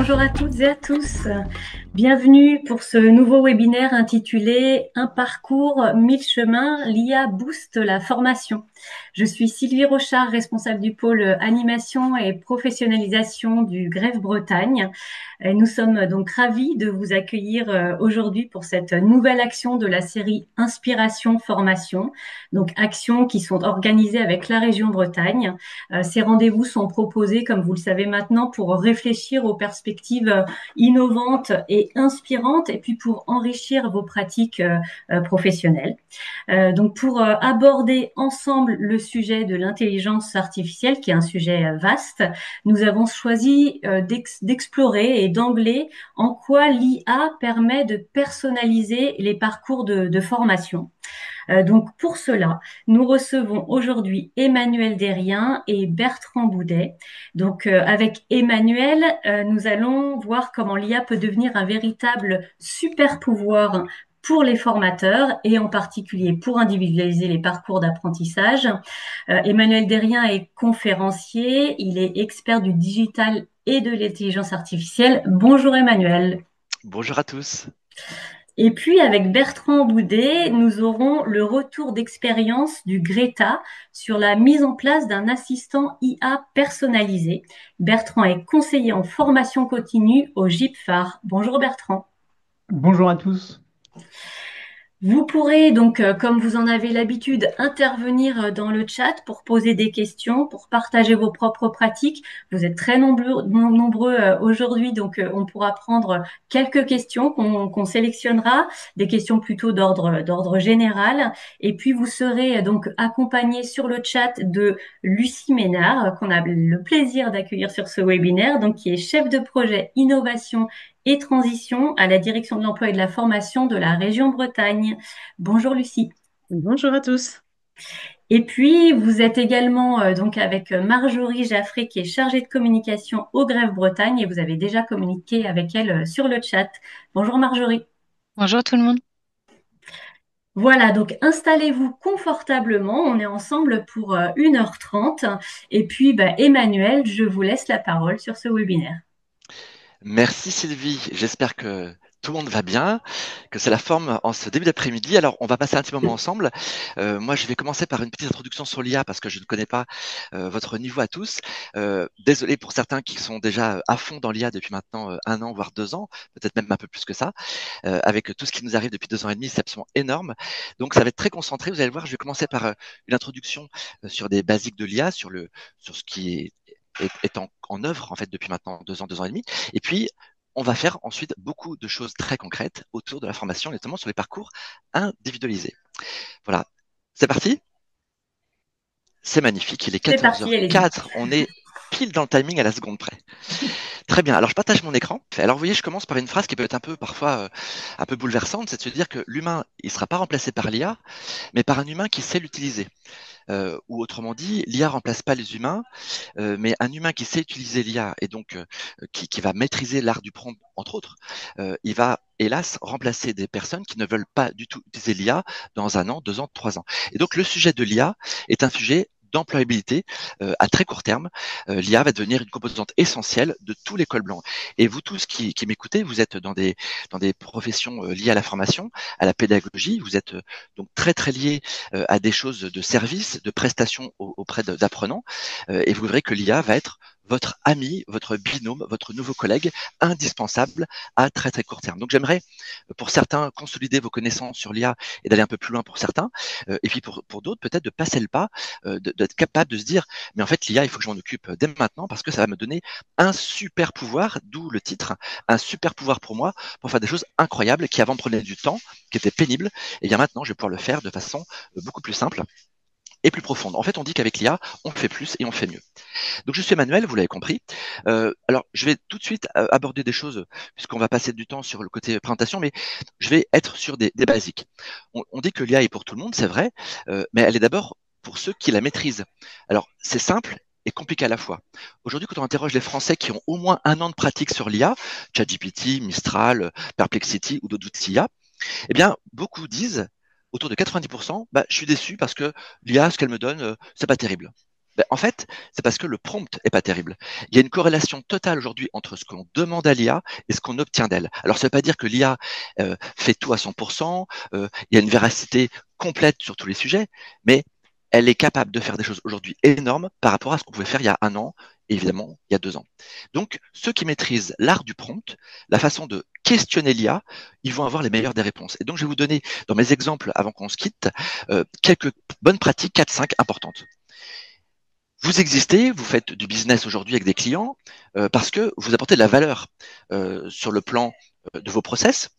Bonjour à toutes et à tous. Bienvenue pour ce nouveau webinaire intitulé Un parcours, 1000 chemins, l'IA booste la formation. Je suis Sylvie Rochard, responsable du pôle animation et professionnalisation du Greffe Bretagne. Et nous sommes donc ravis de vous accueillir aujourd'hui pour cette nouvelle action de la série Inspiration Formation. Donc actions qui sont organisées avec la région Bretagne. Ces rendez-vous sont proposés, comme vous le savez maintenant, pour réfléchir aux perspectives innovantes et inspirantes et puis pour enrichir vos pratiques professionnelles. Donc pour aborder ensemble le sujet de l'intelligence artificielle, qui est un sujet vaste, nous avons choisi d'explorer et d'angler en quoi l'IA permet de personnaliser les parcours de formation. Donc pour cela, nous recevons aujourd'hui Emmanuel Derrien et Bertrand Boudet. Donc avec Emmanuel, nous allons voir comment l'IA peut devenir un véritable super pouvoir pour les formateurs et en particulier pour individualiser les parcours d'apprentissage. Emmanuel Derrien est conférencier, il est expert du digital et de l'intelligence artificielle. Bonjour Emmanuel. Bonjour à tous. Et puis avec Bertrand Boudet, nous aurons le retour d'expérience du Greta sur la mise en place d'un assistant IA personnalisé. Bertrand est conseiller en formation continue au GIPFAR. Bonjour Bertrand. Bonjour à tous. Vous pourrez donc, comme vous en avez l'habitude, intervenir dans le chat pour poser des questions, pour partager vos propres pratiques. Vous êtes très nombreux aujourd'hui, donc on pourra prendre quelques questions qu'on sélectionnera, des questions plutôt d'ordre général. Et puis vous serez donc accompagné sur le chat de Lucie Ménard, qu'on a le plaisir d'accueillir sur ce webinaire, donc qui est chef de projet innovation et transition à la direction de l'emploi et de la formation de la région Bretagne. Bonjour Lucie. Bonjour à tous. Et puis, vous êtes également donc avec Marjorie Jaffré, qui est chargée de communication au Greffe Bretagne, et vous avez déjà communiqué avec elle sur le chat. Bonjour Marjorie. Bonjour tout le monde. Voilà, donc installez-vous confortablement. On est ensemble pour 1h30. Et puis, Emmanuel, je vous laisse la parole sur ce webinaire. Merci Sylvie. J'espère que tout le monde va bien, que c'est la forme en ce début d'après-midi. Alors, on va passer un petit moment ensemble. Moi, je vais commencer par une petite introduction sur l'IA parce que je ne connais pas votre niveau à tous. Désolé pour certains qui sont déjà à fond dans l'IA depuis maintenant 1 an, voire 2 ans, peut-être même un peu plus que ça. Avec tout ce qui nous arrive depuis 2 ans et demi, c'est absolument énorme. Donc, ça va être très concentré. Vous allez le voir, je vais commencer par une introduction sur des basiques de l'IA, sur ce qui est en œuvre en fait depuis maintenant 2 ans et demi. Et puis, on va faire ensuite beaucoup de choses très concrètes autour de la formation, notamment sur les parcours individualisés. Voilà, c'est parti. C'est magnifique, il est C'est parti, allez-y. 14h04, on est pile dans le timing à la seconde près. Très bien, alors je partage mon écran. Alors vous voyez, je commence par une phrase qui peut être un peu parfois un peu bouleversante, c'est de se dire que l'humain, il ne sera pas remplacé par l'IA, mais par un humain qui sait l'utiliser. Ou autrement dit, l'IA remplace pas les humains, mais un humain qui sait utiliser l'IA et donc qui va maîtriser l'art du prompt, entre autres, il va hélas remplacer des personnes qui ne veulent pas du tout utiliser l'IA dans 1 an, 2 ans, 3 ans. Et donc le sujet de l'IA est un sujet d'employabilité à très court terme. L'IA va devenir une composante essentielle de tout l'école blanc. Et vous tous qui m'écoutez, vous êtes dans des professions liées à la formation, à la pédagogie, vous êtes donc très très liés à des choses de service, de prestations auprès d'apprenants, et vous verrez que l'IA va être votre ami, votre binôme, votre nouveau collègue indispensable à très très court terme. Donc j'aimerais pour certains consolider vos connaissances sur l'IA et d'aller un peu plus loin pour certains, et puis pour d'autres peut-être de passer le pas, d'être capable de se dire mais en fait l'IA il faut que je m'en occupe dès maintenant parce que ça va me donner un super pouvoir, d'où le titre, un super pouvoir pour moi pour faire des choses incroyables qui avant prenaient du temps, qui étaient pénibles, et bien maintenant je vais pouvoir le faire de façon beaucoup plus simple et plus profonde. En fait, on dit qu'avec l'IA, on fait plus et on fait mieux. Donc, je suis Emmanuel, vous l'avez compris. Alors, je vais tout de suite aborder des choses, puisqu'on va passer du temps sur le côté présentation, mais je vais être sur des basiques. On dit que l'IA est pour tout le monde, c'est vrai, mais elle est d'abord pour ceux qui la maîtrisent. Alors, c'est simple et compliqué à la fois. Aujourd'hui, quand on interroge les Français qui ont au moins 1 an de pratique sur l'IA, ChatGPT, Mistral, Perplexity ou d'autres outils IA, eh bien, beaucoup disent, autour de 90%, je suis déçu parce que l'IA, ce qu'elle me donne, c'est pas terrible. En fait, c'est parce que le prompt est pas terrible. Il y a une corrélation totale aujourd'hui entre ce qu'on demande à l'IA et ce qu'on obtient d'elle. Alors, ça ne veut pas dire que l'IA fait tout à 100%, il y a une véracité complète sur tous les sujets, mais elle est capable de faire des choses aujourd'hui énormes par rapport à ce qu'on pouvait faire il y a 1 an, et évidemment, il y a 2 ans. Donc, ceux qui maîtrisent l'art du prompt, la façon de questionner l'IA, ils vont avoir les meilleures des réponses. Et donc, je vais vous donner, dans mes exemples, avant qu'on se quitte, quelques bonnes pratiques, 4-5 importantes. Vous existez, vous faites du business aujourd'hui avec des clients parce que vous apportez de la valeur sur le plan de vos process.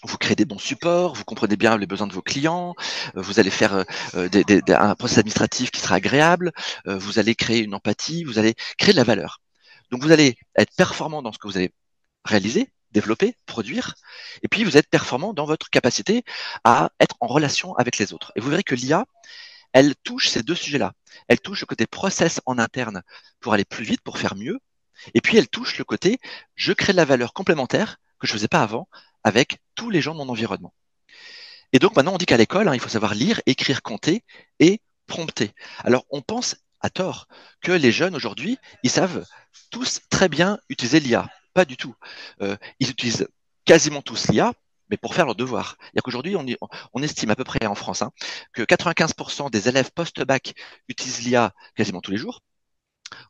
Vous créez des bons supports, vous comprenez bien les besoins de vos clients, vous allez faire un process administratif qui sera agréable, vous allez créer une empathie, vous allez créer de la valeur. Donc vous allez être performant dans ce que vous allez réaliser, développer, produire, et puis vous êtes performant dans votre capacité à être en relation avec les autres. Et vous verrez que l'IA, elle touche ces deux sujets-là. Elle touche le côté process en interne pour aller plus vite, pour faire mieux. Et puis, elle touche le côté je crée de la valeur complémentaire que je ne faisais pas avant avec tous les gens de mon environnement. Et donc, maintenant, on dit qu'à l'école, il faut savoir lire, écrire, compter et prompter. Alors, on pense à tort que les jeunes aujourd'hui, ils savent tous très bien utiliser l'IA. Pas du tout. Ils utilisent quasiment tous l'IA, mais pour faire leurs devoirs. C'est-à-dire qu'aujourd'hui, on estime à peu près en France que 95% des élèves post-bac utilisent l'IA quasiment tous les jours.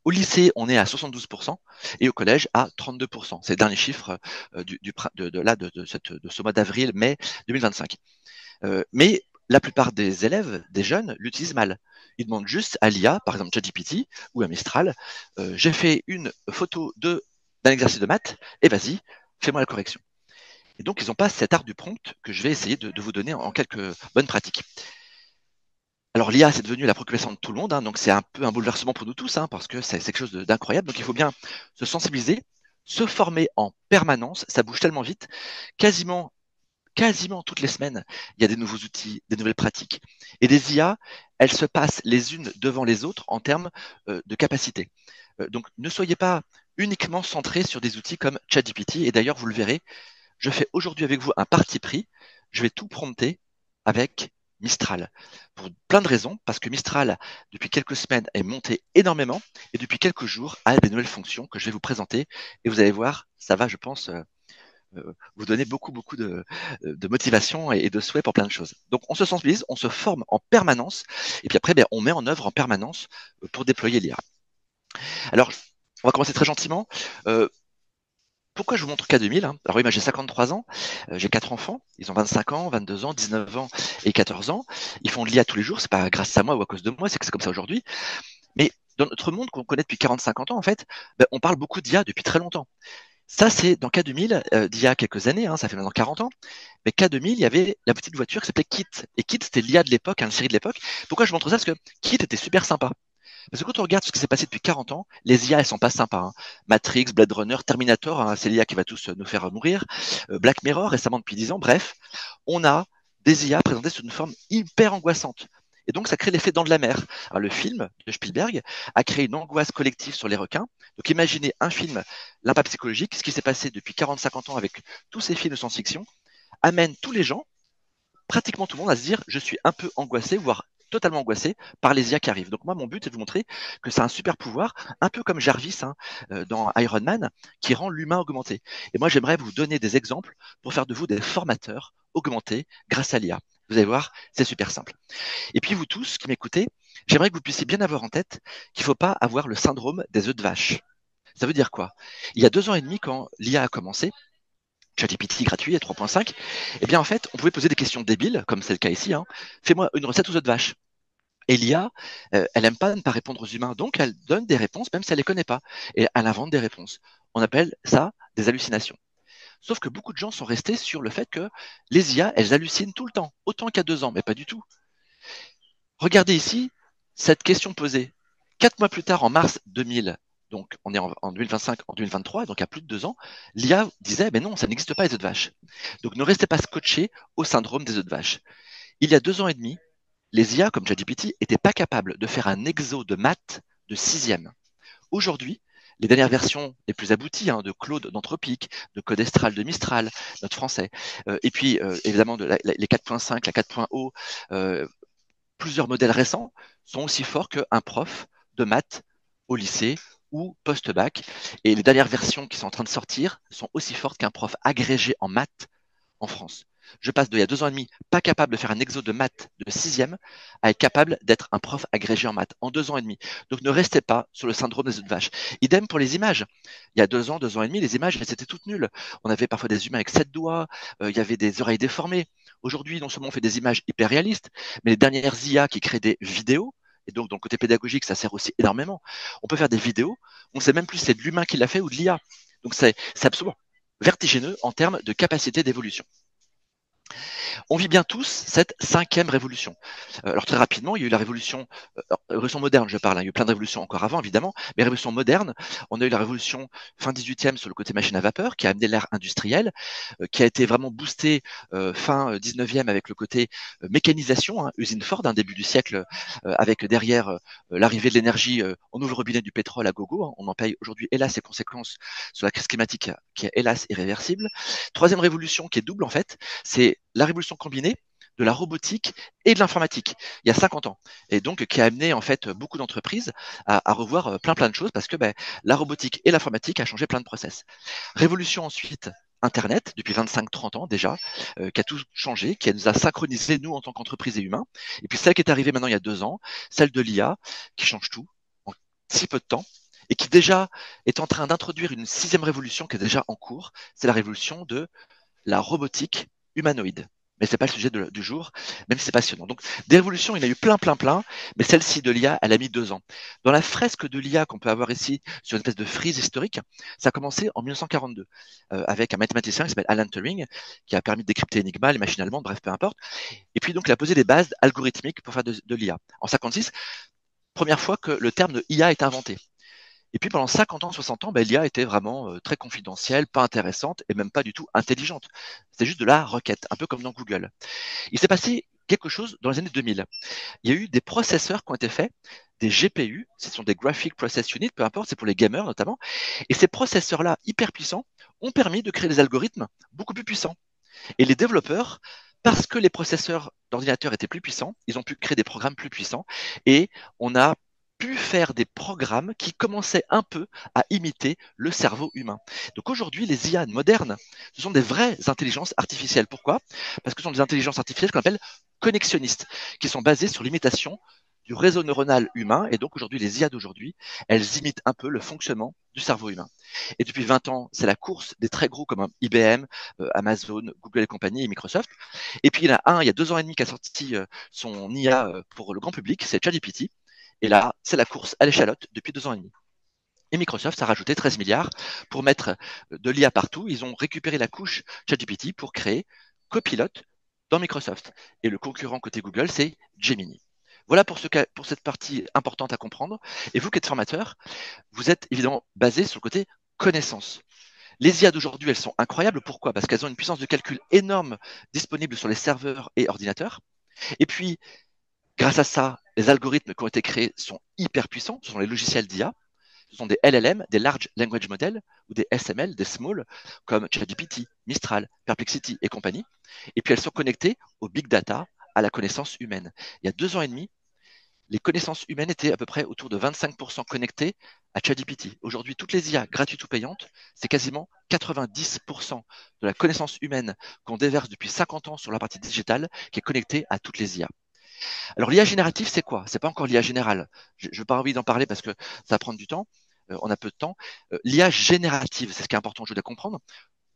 Au lycée, on est à 72% et au collège à 32%. C'est le dernier chiffre de ce mois d'avril, mai 2025. Mais la plupart des élèves, des jeunes, l'utilisent mal. Ils demandent juste à l'IA, par exemple ChatGPT ou à Mistral, j'ai fait une photo d'un exercice de maths et vas-y, fais-moi la correction. Et donc, ils n'ont pas cet art du prompt que je vais essayer de vous donner en quelques bonnes pratiques. Alors, l'IA, c'est devenu la préoccupation de tout le monde, donc c'est un peu un bouleversement pour nous tous, parce que c'est quelque chose d'incroyable. Donc, il faut bien se sensibiliser, se former en permanence. Ça bouge tellement vite. Quasiment toutes les semaines, il y a des nouveaux outils, des nouvelles pratiques. Et les IA, elles se passent les unes devant les autres en termes de capacité. Donc, ne soyez pas uniquement centrés sur des outils comme ChatGPT. Et d'ailleurs, vous le verrez, je fais aujourd'hui avec vous un parti pris. Je vais tout prompter avec Mistral. Pour plein de raisons, parce que Mistral, depuis quelques semaines, est monté énormément et depuis quelques jours, a des nouvelles fonctions que je vais vous présenter. Et vous allez voir, ça va, je pense, vous donner beaucoup de motivation et de souhait pour plein de choses. Donc, on se sensibilise, on se forme en permanence et puis après, on met en œuvre en permanence pour déployer l'IA. Alors, on va commencer très gentiment. Pourquoi je vous montre K2000 Alors oui, moi j'ai 53 ans, j'ai 4 enfants, ils ont 25 ans, 22 ans, 19 ans et 14 ans. Ils font de l'IA tous les jours, c'est pas grâce à moi ou à cause de moi, c'est que c'est comme ça aujourd'hui. Mais dans notre monde qu'on connaît depuis 40-50 ans, en fait, on parle beaucoup d'IA depuis très longtemps. Ça, c'est dans K2000, d'il y a quelques années, ça fait maintenant 40 ans. Mais K2000, il y avait la petite voiture qui s'appelait Kit. Et Kit, c'était l'IA de l'époque, une série de l'époque. Pourquoi je montre ça? Parce que Kit était super sympa. Parce que quand on regarde ce qui s'est passé depuis 40 ans, les IA, elles sont pas sympas. Matrix, Blade Runner, Terminator, c'est l'IA qui va tous nous faire mourir. Black Mirror, récemment depuis 10 ans. Bref, on a des IA présentées sous une forme hyper angoissante. Et donc, ça crée l'effet dents de la mer. Alors, le film de Spielberg a créé une angoisse collective sur les requins. Donc, imaginez un film, l'impact psychologique, ce qui s'est passé depuis 40-50 ans avec tous ces films de science-fiction, amène tous les gens, pratiquement tout le monde, à se dire, je suis un peu angoissé, voire totalement angoissé par les IA qui arrivent. Donc moi, mon but, c'est de vous montrer que c'est un super pouvoir, un peu comme Jarvis dans Iron Man, qui rend l'humain augmenté. Et moi, j'aimerais vous donner des exemples pour faire de vous des formateurs augmentés grâce à l'IA. Vous allez voir, c'est super simple. Et puis vous tous qui m'écoutez, j'aimerais que vous puissiez bien avoir en tête qu'il ne faut pas avoir le syndrome des œufs de vache. Ça veut dire quoi? Il y a 2 ans et demi, quand l'IA a commencé, ChatGPT gratuit à 3.5, eh bien en fait, on pouvait poser des questions débiles, comme c'est le cas ici. Fais-moi une recette aux œufs de vache. Et l'IA, elle aime pas ne pas répondre aux humains, donc elle donne des réponses, même si elle les connaît pas, et elle invente des réponses. On appelle ça des hallucinations. Sauf que beaucoup de gens sont restés sur le fait que les IA, elles hallucinent tout le temps, autant qu'il y a 2 ans, mais pas du tout. Regardez ici cette question posée. 4 mois plus tard, en mars 2000, donc on est en 2025, en 2023, donc il y a plus de 2 ans, l'IA disait, mais non, ça n'existe pas les œufs de vache. Donc ne restez pas scotchés au syndrome des œufs de vache. Il y a 2 ans et demi, les IA, comme ChatGPT, n'étaient pas capables de faire un exo de maths de 6e. Aujourd'hui, les dernières versions les plus abouties de Claude d'Anthropique, de Codestral de Mistral, notre français, et puis évidemment les 4.5, la 4.0, plusieurs modèles récents sont aussi forts qu'un prof de maths au lycée ou post-bac. Et les dernières versions qui sont en train de sortir sont aussi fortes qu'un prof agrégé en maths en France. Je passe d'il y a 2 ans et demi, pas capable de faire un exo de maths de 6e, à être capable d'être un prof agrégé en maths en 2 ans et demi. Donc ne restez pas sur le syndrome des œufs de vache. Idem pour les images. Il y a 2 ans et demi, les images, c'était toutes nulles. On avait parfois des humains avec 7 doigts, il y avait des oreilles déformées. Aujourd'hui, non seulement on fait des images hyper réalistes, mais les dernières IA qui créent des vidéos, et donc dans le côté pédagogique, ça sert aussi énormément. On peut faire des vidéos, on ne sait même plus si c'est de l'humain qui l'a fait ou de l'IA. Donc c'est absolument vertigineux en termes de capacité d'évolution. On vit bien tous cette 5e révolution. Alors très rapidement, il y a eu la révolution moderne, je parle, hein, il y a eu plein de révolutions encore avant, évidemment, mais révolution moderne, on a eu la révolution fin 18e sur le côté machine à vapeur, qui a amené l'ère industrielle, qui a été vraiment boostée fin 19e avec le côté mécanisation, hein, usine Ford, hein, début du siècle, avec derrière l'arrivée de l'énergie, on ouvre le robinet du pétrole à gogo, hein, on en paye aujourd'hui, hélas, ses conséquences sur la crise climatique qui est hélas irréversible. 3e révolution qui est double en fait, c'est la révolution combinée de la robotique et de l'informatique il y a 50 ans et donc qui a amené en fait beaucoup d'entreprises à revoir plein de choses parce que la robotique et l'informatique a changé plein de process. Révolution ensuite Internet depuis 25-30 ans déjà, qui a tout changé, qui nous a synchronisé nous en tant qu'entreprise et humains. Et puis celle qui est arrivée maintenant il y a 2 ans, celle de l'IA, qui change tout en si peu de temps et qui déjà est en train d'introduire une 6e révolution qui est déjà en cours, c'est la révolution de la robotique humanoïde. Mais c'est pas le sujet du jour, même si c'est passionnant. Donc, des révolutions, il y en a eu plein, mais celle-ci de l'IA, elle a mis 2 ans. Dans la fresque de l'IA qu'on peut avoir ici, sur une espèce de frise historique, ça a commencé en 1942, avec un mathématicien qui s'appelle Alan Turing, qui a permis de décrypter Enigma, les machines allemandes, bref, peu importe. Et puis, donc, il a posé des bases algorithmiques pour faire de l'IA. En 56, première fois que le terme de IA est inventé. Et puis pendant 50 ans, 60 ans, l'IA était vraiment très confidentielle, pas intéressante et même pas du tout intelligente. C'était juste de la requête, un peu comme dans Google. Il s'est passé quelque chose dans les années 2000. Il y a eu des processeurs qui ont été faits, des GPU, ce sont des Graphic Process Unit, peu importe, c'est pour les gamers notamment. Et ces processeurs-là, hyper puissants, ont permis de créer des algorithmes beaucoup plus puissants. Et les développeurs, parce que les processeurs d'ordinateurs étaient plus puissants, ils ont pu créer des programmes plus puissants et on a pu faire des programmes qui commençaient un peu à imiter le cerveau humain. Donc aujourd'hui, les IA modernes, ce sont des vraies intelligences artificielles. Pourquoi? Parce que ce sont des intelligences artificielles qu'on appelle connexionnistes, qui sont basées sur l'imitation du réseau neuronal humain. Et donc aujourd'hui, les IA d'aujourd'hui, elles imitent un peu le fonctionnement du cerveau humain. Et depuis 20 ans, c'est la course des très gros comme IBM, Amazon, Google et compagnie et Microsoft. Et puis il y en a un, il y a 2 ans et demi, qui a sorti son IA pour le grand public, c'est ChatGPT. Et là, c'est la course à l'échalote depuis 2 ans et demi. Et Microsoft a rajouté 13 milliards pour mettre de l'IA partout. Ils ont récupéré la couche ChatGPT pour créer Copilot dans Microsoft. Et le concurrent côté Google, c'est Gemini. Voilà pour cette partie importante à comprendre. Et vous qui êtes formateur, vous êtes évidemment basé sur le côté connaissance. Les IA d'aujourd'hui, elles sont incroyables. Pourquoi? Parce qu'elles ont une puissance de calcul énorme disponible sur les serveurs et ordinateurs. Et puis, grâce à ça, les algorithmes qui ont été créés sont hyper puissants. Ce sont les logiciels d'IA. Ce sont des LLM, des Large Language Models, ou des SML, des Small, comme ChatGPT, Mistral, Perplexity et compagnie. Et puis elles sont connectées au big data, à la connaissance humaine. Il y a 2 ans et demi, les connaissances humaines étaient à peu près autour de 25% connectées à ChatGPT. Aujourd'hui, toutes les IA, gratuites ou payantes, c'est quasiment 90% de la connaissance humaine qu'on déverse depuis 50 ans sur la partie digitale qui est connectée à toutes les IA. Alors l'IA générative, c'est quoi? C'est pas encore l'IA générale. Je n'ai pas envie d'en parler parce que ça va prendre du temps. On a peu de temps. L'IA générative, c'est ce qui est important, je dois comprendre.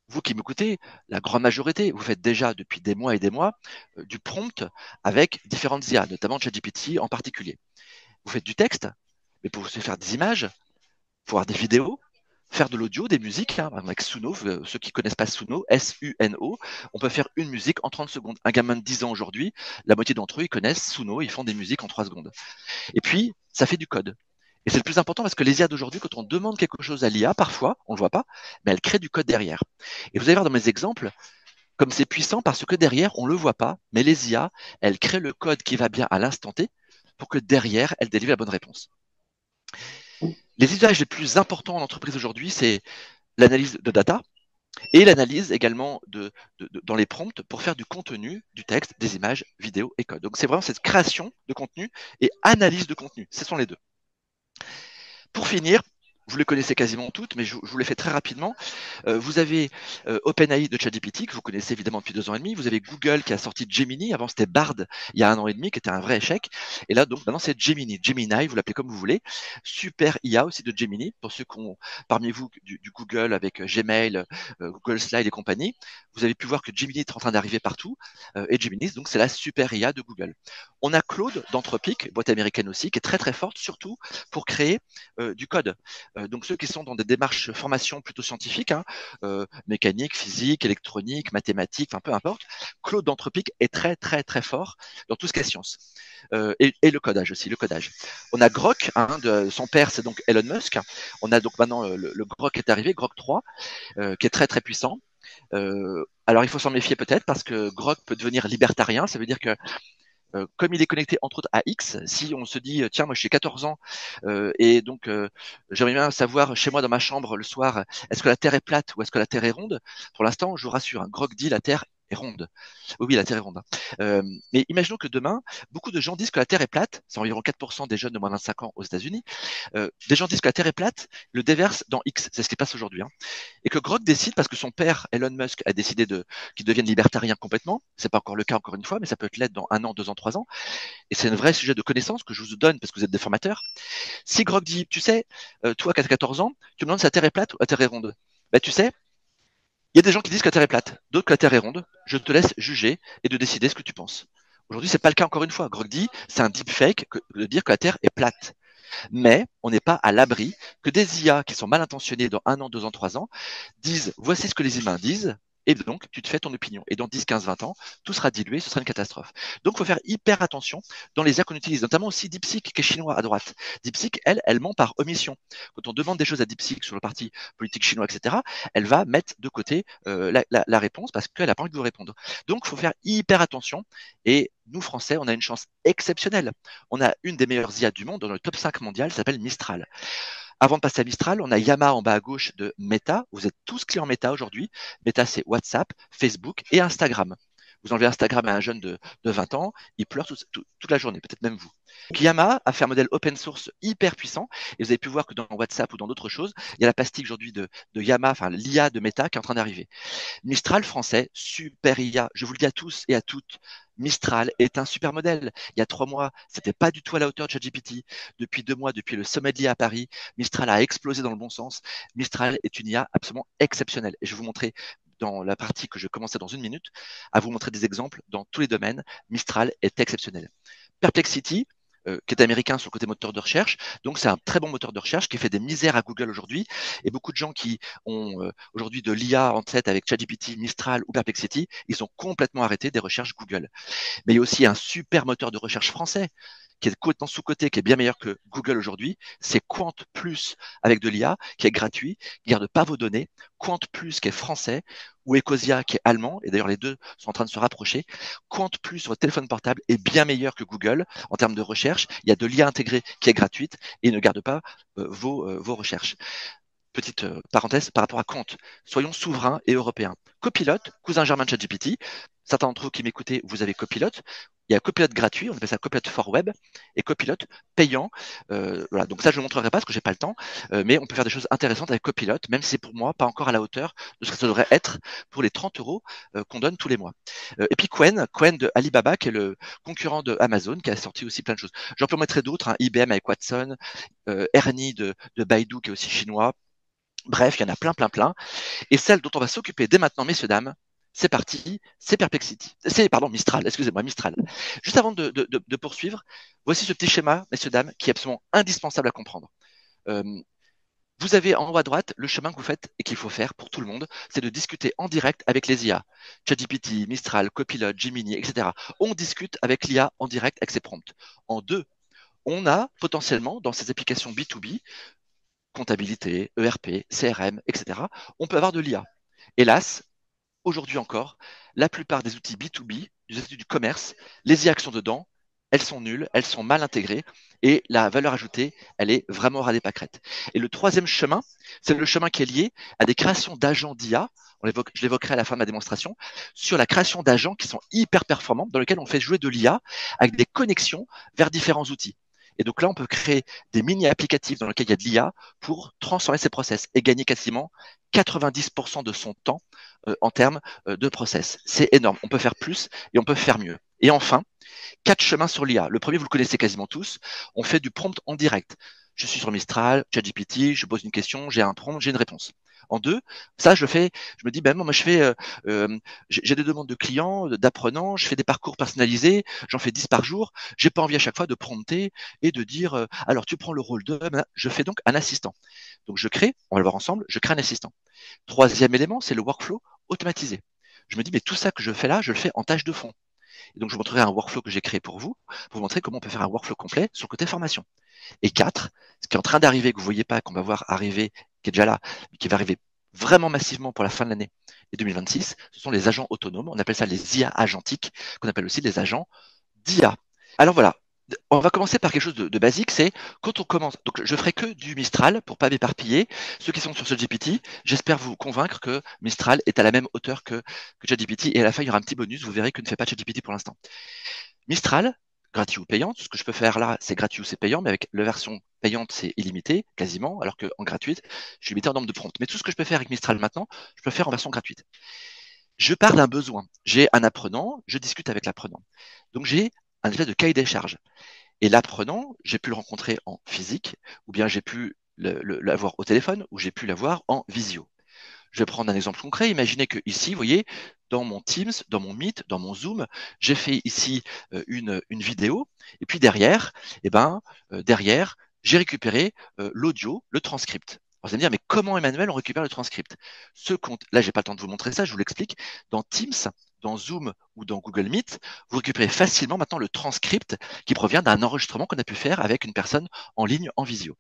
Vous qui m'écoutez, la grande majorité, vous faites déjà depuis des mois et des mois du prompt avec différentes IA, notamment ChatGPT en particulier. Vous faites du texte, mais pour aussi faire des images, il faut avoir des vidéos, faire de l'audio, des musiques, hein, avec Suno, ceux qui connaissent pas Suno, S-U-N-O, on peut faire une musique en 30 secondes. Un gamin de 10 ans aujourd'hui, la moitié d'entre eux, ils connaissent Suno, ils font des musiques en 3 secondes. Et puis, ça fait du code. Et c'est le plus important parce que les IA d'aujourd'hui, quand on demande quelque chose à l'IA, parfois, on ne le voit pas, mais elle crée du code derrière. Et vous allez voir dans mes exemples, comme c'est puissant parce que derrière, on ne le voit pas, mais les IA, elles créent le code qui va bien à l'instant T pour que derrière, elles délivrent la bonne réponse. Les usages les plus importants en entreprise aujourd'hui, c'est l'analyse de data et l'analyse également dans les prompts pour faire du contenu, du texte, des images, vidéos et code. Donc c'est vraiment cette création de contenu et analyse de contenu. Ce sont les deux. Pour finir, vous les connaissez quasiment toutes, mais je vous les fais très rapidement. Vous avez OpenAI de ChatGPT, que vous connaissez évidemment depuis 2 ans et demi. Vous avez Google qui a sorti Gemini. Avant, c'était Bard, il y a 1 an et demi, qui était un vrai échec. Et là, donc, maintenant, c'est Gemini. Gemini, vous l'appelez comme vous voulez. Super IA aussi de Gemini, pour ceux qui ont parmi vous du Google avec Gmail, Google Slide et compagnie. Vous avez pu voir que Gemini est en train d'arriver partout. Et Gemini, donc, c'est la super IA de Google. On a Claude d'Anthropic, boîte américaine aussi, qui est très très forte, surtout pour créer du code. Donc ceux qui sont dans des démarches formation plutôt scientifiques, mécanique, physique, électronique, mathématiques, enfin peu importe, Claude d'Anthropic est très très très fort dans tout ce qui est science. Et le codage aussi, le codage. On a Grok, son père c'est donc Elon Musk. On a donc maintenant le Grok qui est arrivé, Grok 3, qui est très très puissant. Alors il faut s'en méfier peut-être parce que Grok peut devenir libertarien, ça veut dire que comme il est connecté entre autres à X, si on se dit tiens moi j'ai 14 ans et donc j'aimerais bien savoir chez moi dans ma chambre le soir est-ce que la Terre est plate ou est-ce que la Terre est ronde, pour l'instant je vous rassure, Grok dit la Terre est ronde. Oui, la Terre est ronde. Mais imaginons que demain, beaucoup de gens disent que la Terre est plate, c'est environ 4% des jeunes de moins de 25 ans aux États-Unis, des gens disent que la Terre est plate, le déversent dans X, c'est ce qui passe aujourd'hui. Et que Grok décide, parce que son père, Elon Musk, a décidé qu'il devienne libertarien complètement, c'est pas encore le cas encore une fois, mais ça peut être l'être dans 1 an, 2 ans, 3 ans, et c'est un vrai sujet de connaissance que je vous donne parce que vous êtes des formateurs. Si Grok dit, tu sais, toi qui as 14 ans, tu me demandes si la Terre est plate ou la Terre est ronde, ben tu sais, il y a des gens qui disent que la Terre est plate, d'autres que la Terre est ronde. Je te laisse juger et de décider ce que tu penses. Aujourd'hui, c'est pas le cas encore une fois. Grok dit, c'est un deepfake de dire que la Terre est plate. Mais on n'est pas à l'abri que des IA qui sont mal intentionnés dans 1 an, 2 ans, 3 ans disent, voici ce que les humains disent. Et donc, tu te fais ton opinion. Et dans 10, 15, 20 ans, tout sera dilué, ce sera une catastrophe. Donc, il faut faire hyper attention dans les IA qu'on utilise, notamment aussi DeepSeek, qui est chinois à droite. DeepSeek, elle ment par omission. Quand on demande des choses à DeepSeek sur le parti politique chinois, etc., elle va mettre de côté la réponse parce qu'elle n'a pas envie de vous répondre. Donc, il faut faire hyper attention. Et nous, Français, on a une chance exceptionnelle. On a une des meilleures IA du monde dans le top 5 mondial, ça s'appelle Mistral. Avant de passer à Mistral, on a Yama en bas à gauche de Meta. Vous êtes tous clients Meta aujourd'hui. Meta, c'est WhatsApp, Facebook et Instagram. Vous enlevez Instagram à un jeune de 20 ans, il pleure toute la journée, peut-être même vous. Yama a fait un modèle open source hyper puissant et vous avez pu voir que dans WhatsApp ou dans d'autres choses, il y a la pastille aujourd'hui de Yama, enfin l'IA de Meta qui est en train d'arriver. Mistral français, super IA. Je vous le dis à tous et à toutes, Mistral est un super modèle. Il y a 3 mois, c'était pas du tout à la hauteur de ChatGPT. Depuis 2 mois, depuis le sommet de l'IA à Paris, Mistral a explosé dans le bon sens. Mistral est une IA absolument exceptionnelle. Et je vais vous montrer dans la partie que je commençais dans 1 minute, à vous montrer des exemples dans tous les domaines. Mistral est exceptionnel. Perplexity, qui est américain sur le côté moteur de recherche. Donc, c'est un très bon moteur de recherche qui fait des misères à Google aujourd'hui. Et beaucoup de gens qui ont aujourd'hui de l'IA en tête avec ChatGPT, Mistral ou Perplexity, ils ont complètement arrêté des recherches Google. Mais il y a aussi un super moteur de recherche français qui est complètement sous-coté, qui est bien meilleur que Google aujourd'hui, c'est Quant Plus avec de l'IA, qui est gratuit, qui garde pas vos données, Quant Plus qui est français, ou Ecosia qui est allemand, et d'ailleurs les deux sont en train de se rapprocher. Quant Plus sur votre téléphone portable est bien meilleur que Google en termes de recherche, il y a de l'IA intégrée qui est gratuite, et il ne garde pas vos recherches. Petite parenthèse par rapport à Quant, soyons souverains et européens. Copilot, cousin germain de ChatGPT, certains d'entre vous qui m'écoutez, vous avez Copilot. Il y a Copilot gratuit, on appelle ça Copilot for Web, et Copilot payant. Voilà. Donc ça, je ne le montrerai pas parce que j'ai pas le temps, mais on peut faire des choses intéressantes avec Copilot, même si c'est pour moi pas encore à la hauteur de ce que ça devrait être pour les 30 euros qu'on donne tous les mois. Et puis Qwen de Alibaba, qui est le concurrent de Amazon, qui a sorti aussi plein de choses. J'en peux mettre d'autres, IBM avec Watson, Ernie de Baidu, qui est aussi chinois. Bref, il y en a plein, plein, plein. Et celle dont on va s'occuper dès maintenant, messieurs, dames, c'est parti, c'est Perplexity. Pardon, Mistral, excusez-moi, Mistral. Juste avant de poursuivre, voici ce petit schéma, messieurs, dames, qui est absolument indispensable à comprendre. Vous avez en haut à droite le chemin que vous faites et qu'il faut faire pour tout le monde, c'est de discuter en direct avec les IA. ChatGPT, Mistral, Copilot, Gemini, etc. On discute avec l'IA en direct avec ses prompts. En 2, on a potentiellement dans ces applications B2B, comptabilité, ERP, CRM, etc., on peut avoir de l'IA. Hélas, aujourd'hui encore, la plupart des outils B2B, des outils du commerce, les IA qui sont dedans, elles sont nulles, elles sont mal intégrées et la valeur ajoutée, elle est vraiment ras des pâquerettes. Et le 3e chemin, c'est le chemin qui est lié à des créations d'agents d'IA, je l'évoquerai à la fin de ma démonstration, sur la création d'agents qui sont hyper performants, dans lesquels on fait jouer de l'IA avec des connexions vers différents outils. Et donc là, on peut créer des mini-applicatifs dans lesquels il y a de l'IA pour transformer ces process et gagner quasiment 90% de son temps en termes de process. C'est énorme. On peut faire plus et on peut faire mieux. Et enfin, 4 chemins sur l'IA. Le premier, vous le connaissez quasiment tous. On fait du prompt en direct. Je suis sur Mistral, ChatGPT, je pose une question, j'ai un prompt, j'ai une réponse. En deux, ça, je me dis, ben moi, je fais, j'ai des demandes de clients, d'apprenants, je fais des parcours personnalisés, j'en fais 10 par jour. J'ai pas envie à chaque fois de prompter et de dire, alors tu prends le rôle de, je fais donc un assistant. Donc je crée, on va le voir ensemble, je crée un assistant. Troisième élément, c'est le workflow automatisé. Je me dis, mais tout ça que je fais là, je le fais en tâche de fond. Et donc, je vous montrerai un workflow que j'ai créé pour vous montrer comment on peut faire un workflow complet sur le côté formation. Et 4, ce qui est en train d'arriver, que vous voyez pas, qu'on va voir arriver, qui est déjà là, mais qui va arriver vraiment massivement pour la fin de l'année et 2026, ce sont les agents autonomes. On appelle ça les IA agentiques, qu'on appelle aussi les agents d'IA. Alors voilà, on va commencer par quelque chose de basique, c'est quand on commence. Donc je ferai que du Mistral pour pas m'éparpiller. Ceux qui sont sur ChatGPT, j'espère vous convaincre que Mistral est à la même hauteur que ChatGPT. Et à la fin, il y aura un petit bonus. Vous verrez que ne fait pas ChatGPT pour l'instant. Mistral, gratuit ou payant. Ce que je peux faire là, c'est gratuit ou c'est payant, mais avec la version payante, c'est illimité, quasiment, alors qu'en gratuite, je suis limité en nombre de prompts. Mais tout ce que je peux faire avec Mistral maintenant, je peux faire en version gratuite. Je pars d'un besoin. J'ai un apprenant, je discute avec l'apprenant. Donc j'ai un espèce de cahier des charges. Et l'apprenant, j'ai pu le rencontrer en physique, ou bien j'ai pu l'avoir au téléphone, ou j'ai pu l'avoir en visio. Je vais prendre un exemple concret. Imaginez que ici, vous voyez, dans mon Teams, dans mon Meet, dans mon Zoom, j'ai fait ici une vidéo, et puis derrière, derrière, j'ai récupéré l'audio, le transcript. Alors, vous allez me dire, mais comment, Emmanuel, on récupère le transcript? Là, j'ai pas le temps de vous montrer ça, je vous l'explique. Dans Teams, dans Zoom ou dans Google Meet, vous récupérez facilement maintenant le transcript qui provient d'un enregistrement qu'on a pu faire avec une personne en ligne en visio.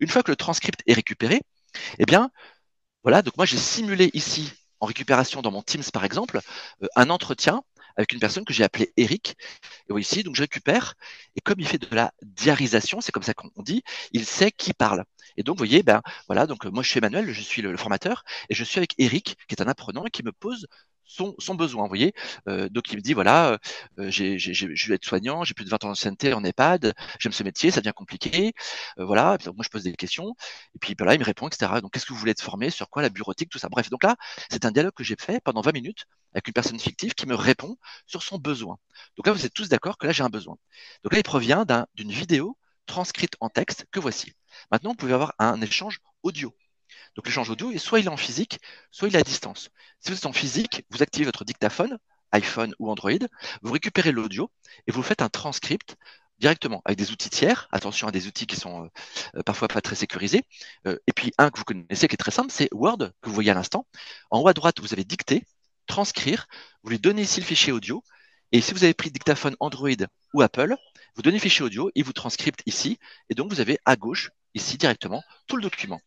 Une fois que le transcript est récupéré, eh bien, voilà, donc moi j'ai simulé ici, en récupération dans mon Teams par exemple, un entretien avec une personne que j'ai appelée Eric. Et oui, ici, donc je récupère, et comme il fait de la diarisation, c'est comme ça qu'on dit, il sait qui parle. Et donc, vous voyez, ben voilà, donc moi je suis Emmanuel, je suis le formateur, et je suis avec Eric, qui est un apprenant, et qui me pose son besoin, vous voyez. Donc il me dit, voilà, je vais être soignant, j'ai plus de 20 ans d'ancienneté en EHPAD, j'aime ce métier, ça devient compliqué, voilà, et puis, donc, moi je pose des questions, et puis voilà, il me répond, etc. Donc qu'est-ce que vous voulez être formé, sur quoi, la bureautique, tout ça. Bref, donc là, c'est un dialogue que j'ai fait pendant 20 minutes avec une personne fictive qui me répond sur son besoin. Donc là, vous êtes tous d'accord que là, j'ai un besoin. Donc là, il provient d'une vidéo transcrite en texte que voici. Maintenant, vous pouvez avoir un échange audio. Donc l'échange audio, soit il est en physique, soit il est à distance. Si vous êtes en physique, vous activez votre dictaphone, iPhone ou Android, vous récupérez l'audio et vous faites un transcript directement avec des outils tiers. Attention à des outils qui sont parfois pas très sécurisés. Et puis un que vous connaissez qui est très simple, c'est Word, que vous voyez à l'instant. En haut à droite, vous avez dicter, transcrire, vous lui donnez ici le fichier audio. Et si vous avez pris dictaphone Android ou Apple, vous donnez le fichier audio, il vous transcripte ici, et donc vous avez à gauche, ici directement, tout le document.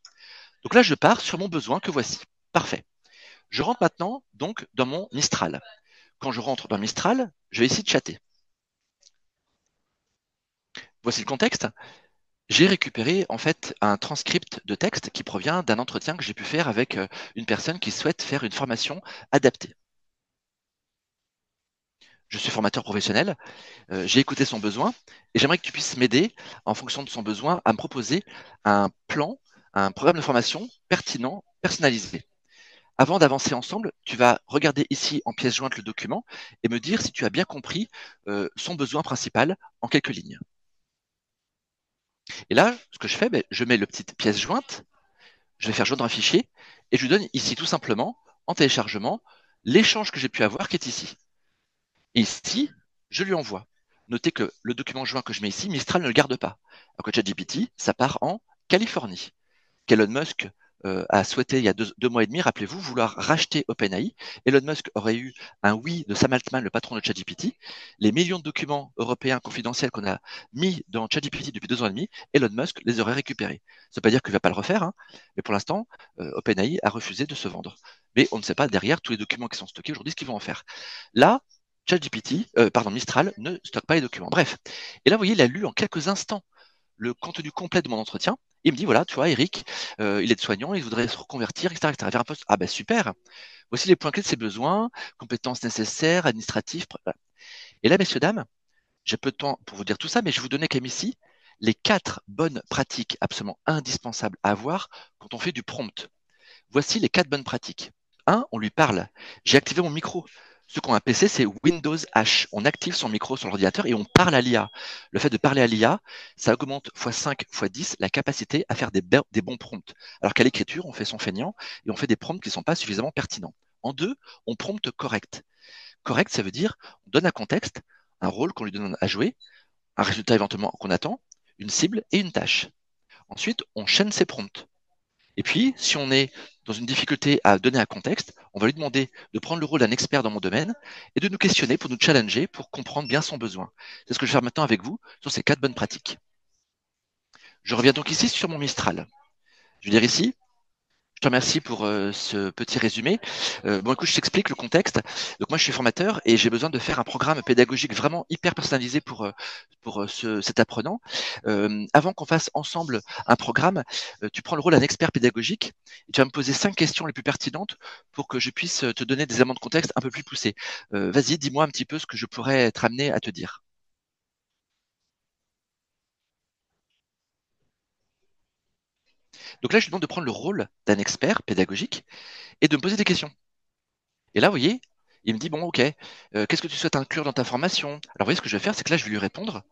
Donc là, je pars sur mon besoin que voici. Parfait. Je rentre maintenant donc dans mon Mistral. Quand je rentre dans Mistral, je vais ici chatter. Voici le contexte. J'ai récupéré en fait un transcript de texte qui provient d'un entretien que j'ai pu faire avec une personne qui souhaite faire une formation adaptée. Je suis formateur professionnel, j'ai écouté son besoin et j'aimerais que tu puisses m'aider en fonction de son besoin à me proposer un plan, un programme de formation pertinent, personnalisé. Avant d'avancer ensemble, tu vas regarder ici en pièce jointe le document et me dire si tu as bien compris son besoin principal en quelques lignes. Et là, ce que je fais, je mets le petite pièce jointe, je vais faire joindre un fichier et je lui donne ici tout simplement, en téléchargement, l'échange que j'ai pu avoir qui est ici. Et ici, je lui envoie. Notez que le document joint que je mets ici, Mistral ne le garde pas. Alors que ChatGPT, ça part en Californie. Qu'Elon Musk a souhaité il y a deux mois et demi, rappelez-vous, vouloir racheter OpenAI. Elon Musk aurait eu un oui de Sam Altman, le patron de ChatGPT. Les millions de documents européens confidentiels qu'on a mis dans ChatGPT depuis 2 ans et demi, Elon Musk les aurait récupérés. Ça ne veut pas dire qu'il ne va pas le refaire, hein, mais pour l'instant, OpenAI a refusé de se vendre. Mais on ne sait pas derrière tous les documents qui sont stockés aujourd'hui ce qu'ils vont en faire. Là, Mistral ne stocke pas les documents. Bref. Et là, vous voyez, il a lu en quelques instants le contenu complet de mon entretien. Il me dit, voilà, tu vois, Eric, il est soignant, il voudrait se reconvertir, etc., etc. Vers un poste. Ah ben super. Voici les points clés de ses besoins, compétences nécessaires, administratifs. Voilà. Et là, messieurs, dames, j'ai peu de temps pour vous dire tout ça, mais je vais vous donner quand même ici les 4 bonnes pratiques absolument indispensables à avoir quand on fait du prompt. Voici les 4 bonnes pratiques. 1, on lui parle. J'ai activé mon micro. Ceux qui ont un PC, c'est Windows H. On active son micro sur l'ordinateur et on parle à l'IA. Le fait de parler à l'IA, ça augmente x5, x10 la capacité à faire des bons prompts. Alors qu'à l'écriture, on fait son feignant et on fait des prompts qui ne sont pas suffisamment pertinents. En 2, on prompte correct. Correct, ça veut dire on donne un contexte, un rôle qu'on lui donne à jouer, un résultat éventuellement qu'on attend, une cible et une tâche. Ensuite, on chaîne ses prompts. Et puis, si on est dans une difficulté à donner un contexte, on va lui demander de prendre le rôle d'un expert dans mon domaine et de nous questionner pour nous challenger, pour comprendre bien son besoin. C'est ce que je vais faire maintenant avec vous sur ces 4 bonnes pratiques. Je reviens donc ici sur mon Mistral. Je vais dire ici, je te remercie pour ce petit résumé. Bon, écoute, je t'explique le contexte. Donc moi, je suis formateur et j'ai besoin de faire un programme pédagogique vraiment hyper personnalisé pour cet apprenant. Avant qu'on fasse ensemble un programme, tu prends le rôle d'un expert pédagogique et tu vas me poser 5 questions les plus pertinentes pour que je puisse te donner des éléments de contexte un peu plus poussés. Vas-y, dis-moi un petit peu ce que je pourrais être amené à te dire. Donc là, je lui demande de prendre le rôle d'un expert pédagogique et de me poser des questions. Et là, vous voyez, il me dit, bon, ok, qu'est-ce que tu souhaites inclure dans ta formation? Alors, vous voyez, ce que je vais faire, c'est que là, je vais lui répondre.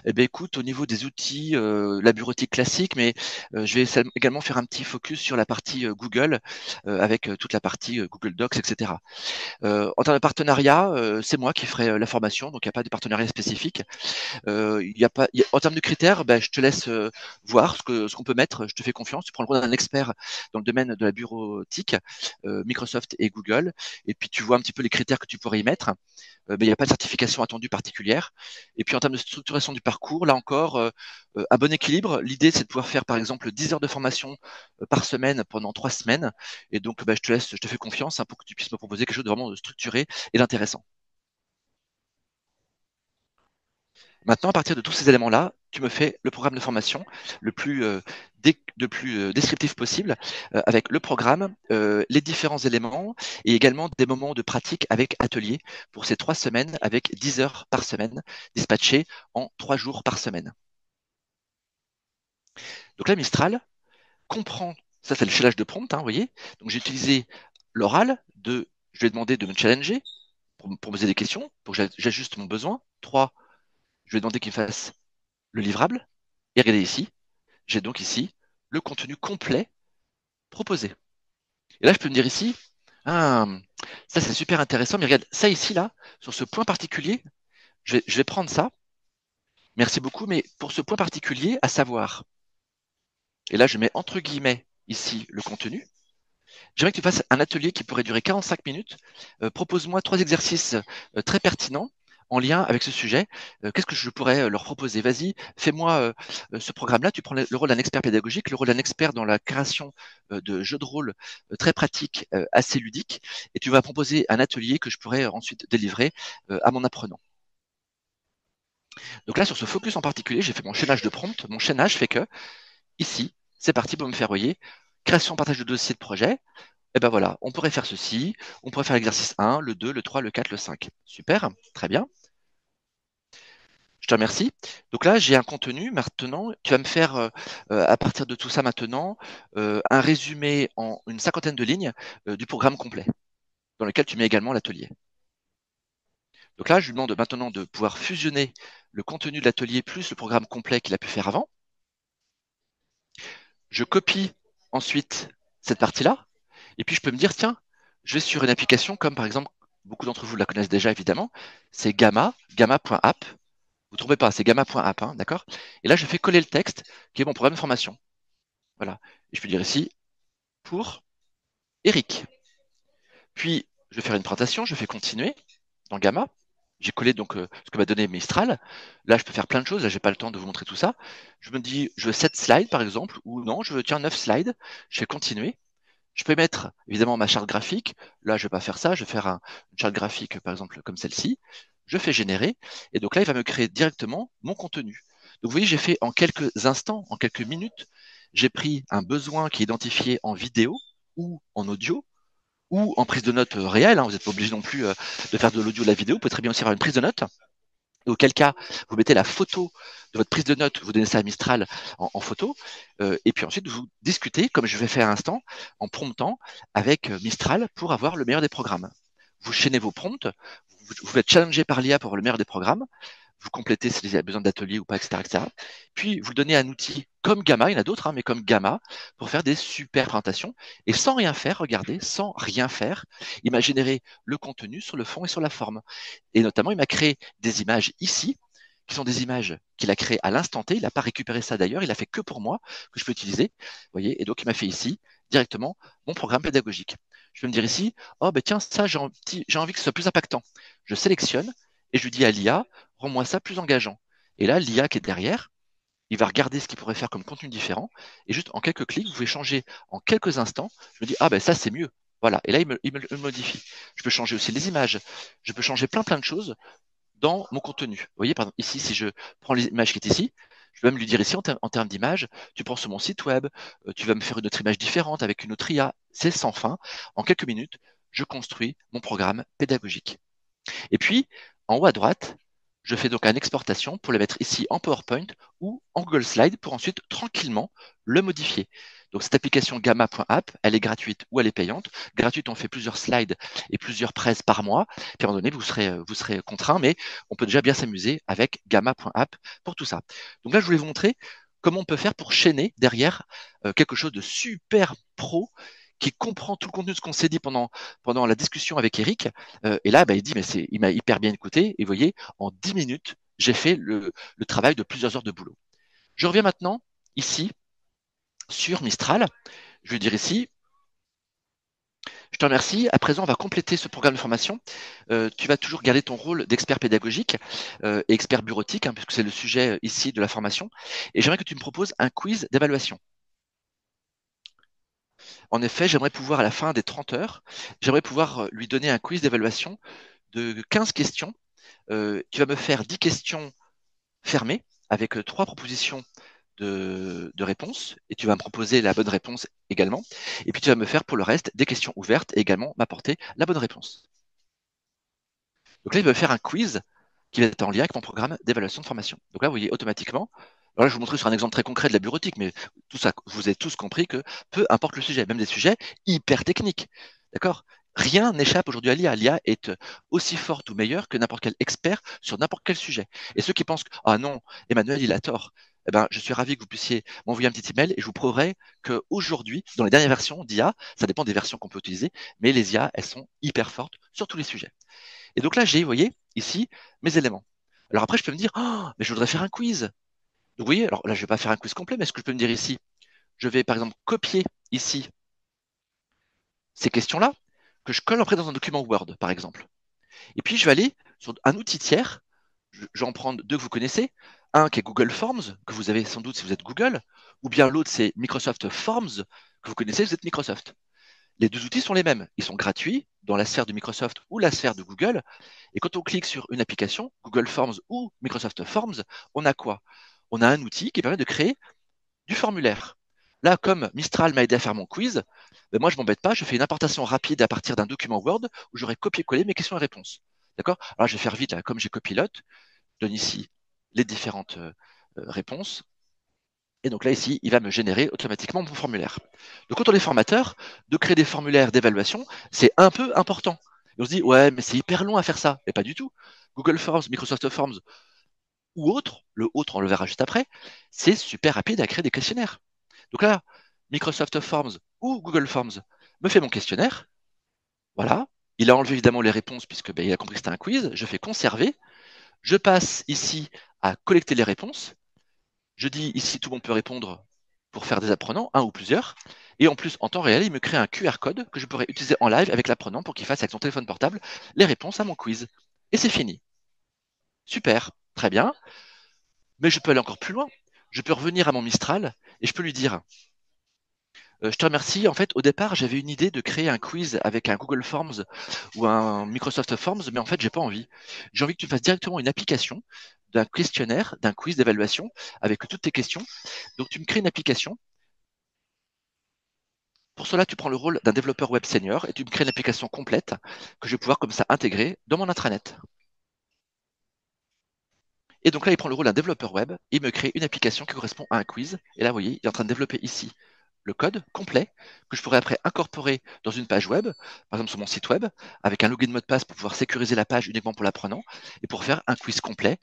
Eh bien, écoute, au niveau des outils, la bureautique classique, mais je vais également faire un petit focus sur la partie Google, avec toute la partie Google Docs, etc. En termes de partenariat, c'est moi qui ferai la formation, donc il n'y a pas de partenariat spécifique. En termes de critères, ben, je te laisse voir ce qu'on peut mettre. Je te fais confiance. Tu prends le rôle d'un expert dans le domaine de la bureautique, Microsoft et Google, et puis tu vois un petit peu les critères que tu pourrais y mettre. Mais il n'y a pas de certification attendue particulière. Et puis en termes de structuration du parcours, là encore, un bon équilibre. L'idée, c'est de pouvoir faire par exemple 10 heures de formation par semaine pendant 3 semaines. Et donc, bah, je te fais confiance pour que tu puisses me proposer quelque chose de vraiment structuré et d'intéressant. Maintenant, à partir de tous ces éléments-là, tu me fais le programme de formation le plus descriptif possible, avec le programme, les différents éléments et également des moments de pratique avec atelier pour ces 3 semaines avec 10 heures par semaine, dispatchées en 3 jours par semaine. Donc là, Mistral comprend, ça c'est le chaînage de prompt, vous voyez. Donc j'ai utilisé l'oral, je lui ai demandé de me challenger pour me poser des questions, pour que j'ajuste mon besoin. 3, je lui ai demandé qu'il me fasse le livrable. Et regardez ici, j'ai donc ici le contenu complet proposé. Et là, je peux me dire ici, ah, ça c'est super intéressant, mais regarde, ça ici, là, sur ce point particulier, je vais prendre ça. Merci beaucoup, mais pour ce point particulier, à savoir, et là je mets entre guillemets ici le contenu, j'aimerais que tu fasses un atelier qui pourrait durer 45 minutes. Propose-moi 3 exercices très pertinents en lien avec ce sujet. Qu'est-ce que je pourrais leur proposer? Vas-y, fais-moi ce programme-là. Tu prends le rôle d'un expert pédagogique, le rôle d'un expert dans la création de jeux de rôle très pratiques, assez ludiques, et tu vas proposer un atelier que je pourrais ensuite délivrer à mon apprenant. Donc là, sur ce focus en particulier, j'ai fait mon chaînage de prompt. Mon chaînage fait que, ici, c'est parti pour me faire, voyez, création, partage de dossier de projet. Et ben voilà, on pourrait faire ceci, on pourrait faire l'exercice 1, le 2, le 3, le 4, le 5. Super, très bien. Je te remercie. Donc là, j'ai un contenu. Maintenant, tu vas me faire, à partir de tout ça maintenant, un résumé en une 50aine de lignes du programme complet, dans lequel tu mets également l'atelier. Donc là, je lui demande maintenant de pouvoir fusionner le contenu de l'atelier plus le programme complet qu'il a pu faire avant. Je copie ensuite cette partie-là. Et puis, je peux me dire, tiens, je vais sur une application comme, par exemple, beaucoup d'entre vous la connaissent déjà, évidemment, c'est gamma.app. Vous ne trompez pas, c'est gamma.app, d'accord? Et là, je fais coller le texte, qui est mon programme de formation. Voilà. Et je peux dire ici, pour Eric. Puis, je vais faire une présentation, je fais continuer dans Gamma. J'ai collé donc ce que m'a donné Mistral. Là, je peux faire plein de choses. Là, j'ai pas le temps de vous montrer tout ça. Je me dis, je veux 7 slides, par exemple, ou non, je veux, tiens, 9 slides. Je fais continuer. Je peux mettre évidemment ma charte graphique. Là, je vais pas faire ça. Je vais faire une charte graphique, par exemple, comme celle-ci. Je fais générer. Et donc là, il va me créer directement mon contenu. Donc vous voyez, j'ai fait en quelques instants, en quelques minutes, j'ai pris un besoin qui est identifié en vidéo ou en audio ou en prise de notes réelle. Vous n'êtes pas obligé non plus de faire de l'audio ou de la vidéo. Vous pouvez très bien aussi avoir une prise de notes. Auquel cas, vous mettez la photo de votre prise de notes, vous donnez ça à Mistral en photo, et puis ensuite vous discutez, comme je vais faire à l'instant, en promptant avec Mistral pour avoir le meilleur des programmes. Vous chaînez vos prompts, vous êtes challengé par l'IA pour avoir le meilleur des programmes, vous complétez si vous avez besoin d'ateliers ou pas, etc., etc. Puis vous donnez un outil comme Gamma, il y en a d'autres, hein, mais comme Gamma, pour faire des super présentations, et sans rien faire, regardez, sans rien faire, il m'a généré le contenu sur le fond et sur la forme. Et notamment, il m'a créé des images ici, qui sont des images qu'il a créées à l'instant T. Il n'a pas récupéré ça d'ailleurs, il a fait que pour moi, que je peux utiliser. Vous voyez, et donc il m'a fait ici directement mon programme pédagogique. Je peux me dire ici, oh ben tiens, ça j'ai envie que ce soit plus impactant. Je sélectionne et je lui dis à l'IA, rends-moi ça plus engageant. Et là, l'IA qui est derrière, il va regarder ce qu'il pourrait faire comme contenu différent, et juste en quelques clics, vous pouvez changer en quelques instants. Je me dis, ah ben ça c'est mieux. Voilà, et là il me le modifie. Je peux changer aussi les images, je peux changer plein de choses dans mon contenu. Vous voyez, par exemple, ici, si je prends l'image qui est ici, je vais même lui dire ici, en termes d'image, tu prends sur mon site web, tu vas me faire une autre image différente avec une autre IA. C'est sans fin. En quelques minutes, je construis mon programme pédagogique. Et puis, en haut à droite, je fais donc une exportation pour le mettre ici en PowerPoint ou en Google Slide pour ensuite tranquillement le modifier. Donc cette application gamma.app, elle est gratuite ou elle est payante. Gratuite, on fait plusieurs slides et plusieurs presses par mois. Puis à un moment donné, vous serez contraint, mais on peut déjà bien s'amuser avec gamma.app pour tout ça. Donc là, je voulais vous montrer comment on peut faire pour chaîner derrière quelque chose de super pro qui comprend tout le contenu de ce qu'on s'est dit pendant la discussion avec Eric. Et là, bah, il dit, mais il m'a hyper bien écouté. Et vous voyez, en 10 minutes, j'ai fait le travail de plusieurs heures de boulot. Je reviens maintenant ici sur Mistral. Je vais dire ici, je te remercie. À présent, on va compléter ce programme de formation. Tu vas toujours garder ton rôle d'expert pédagogique et expert bureautique, hein, puisque c'est le sujet ici de la formation. Et j'aimerais que tu me proposes un quiz d'évaluation. En effet, j'aimerais pouvoir, à la fin des 30 heures, j'aimerais pouvoir lui donner un quiz d'évaluation de 15 questions. Tu vas me faire 10 questions fermées avec 3 propositions de réponses et tu vas me proposer la bonne réponse également. Et puis tu vas me faire pour le reste des questions ouvertes et également m'apporter la bonne réponse. Donc là, il va me faire un quiz qui va être en lien avec mon programme d'évaluation de formation. Donc là, vous voyez automatiquement, alors là, je vais vous montrer sur un exemple très concret de la bureautique, mais tout ça, vous avez tous compris que peu importe le sujet, même des sujets hyper techniques, d'accord? Rien n'échappe aujourd'hui à l'IA. L'IA est aussi forte ou meilleure que n'importe quel expert sur n'importe quel sujet. Et ceux qui pensent que, ah non, Emmanuel, il a tort, eh ben, je suis ravi que vous puissiez m'envoyer un petit email et je vous prouverai qu'aujourd'hui, dans les dernières versions d'IA, ça dépend des versions qu'on peut utiliser, mais les IA, elles sont hyper fortes sur tous les sujets. Et donc là, j'ai, vous voyez, ici, mes éléments. Alors après, je peux me dire, oh, mais je voudrais faire un quiz. Donc vous voyez, alors là, je ne vais pas faire un quiz complet, mais ce que je peux me dire ici, je vais par exemple copier ici ces questions-là, que je colle après dans un document Word, par exemple. Et puis, je vais aller sur un outil tiers. Je vais en prendre deux que vous connaissez. Un qui est Google Forms, que vous avez sans doute si vous êtes Google, ou bien l'autre, c'est Microsoft Forms, que vous connaissez si vous êtes Microsoft. Les deux outils sont les mêmes. Ils sont gratuits dans la sphère de Microsoft ou la sphère de Google. Et quand on clique sur une application, Google Forms ou Microsoft Forms, on a quoi? On a un outil qui permet de créer du formulaire. Là, comme Mistral m'a aidé à faire mon quiz, ben moi, je m'embête pas, je fais une importation rapide à partir d'un document Word où j'aurai copié-collé mes questions et réponses. D'accord? Alors, je vais faire vite, là, comme j'ai copilote, je donne ici les différentes réponses. Et donc là, ici, il va me générer automatiquement mon formulaire. Donc, quand on est formateur, de créer des formulaires d'évaluation, c'est un peu important. Et on se dit, ouais, mais c'est hyper long à faire ça. Et pas du tout. Google Forms, Microsoft Forms ou autre, le autre, on le verra juste après, c'est super rapide à créer des questionnaires. Donc là, Microsoft Forms ou Google Forms me fait mon questionnaire. Voilà. Il a enlevé évidemment les réponses puisque ben, il a compris que c'était un quiz. Je fais conserver. Je passe ici à collecter les réponses. Je dis ici tout le monde peut répondre pour faire des apprenants, un ou plusieurs. Et en plus, en temps réel, il me crée un QR code que je pourrais utiliser en live avec l'apprenant pour qu'il fasse avec son téléphone portable les réponses à mon quiz. Et c'est fini. Super, très bien. Mais je peux aller encore plus loin. Je peux revenir à mon Mistral et je peux lui dire, je te remercie. En fait, au départ, j'avais une idée de créer un quiz avec un Google Forms ou un Microsoft Forms, mais en fait, j'ai pas envie. J'ai envie que tu fasses directement une application d'un questionnaire, d'un quiz d'évaluation avec toutes tes questions. Donc, tu me crées une application. Pour cela, tu prends le rôle d'un développeur web senior et tu me crées une application complète que je vais pouvoir comme ça intégrer dans mon intranet. Et donc là, il prend le rôle d'un développeur web, il me crée une application qui correspond à un quiz. Et là, vous voyez, il est en train de développer ici le code complet que je pourrais après incorporer dans une page web, par exemple sur mon site web, avec un login mot de passe pour pouvoir sécuriser la page uniquement pour l'apprenant et pour faire un quiz complet.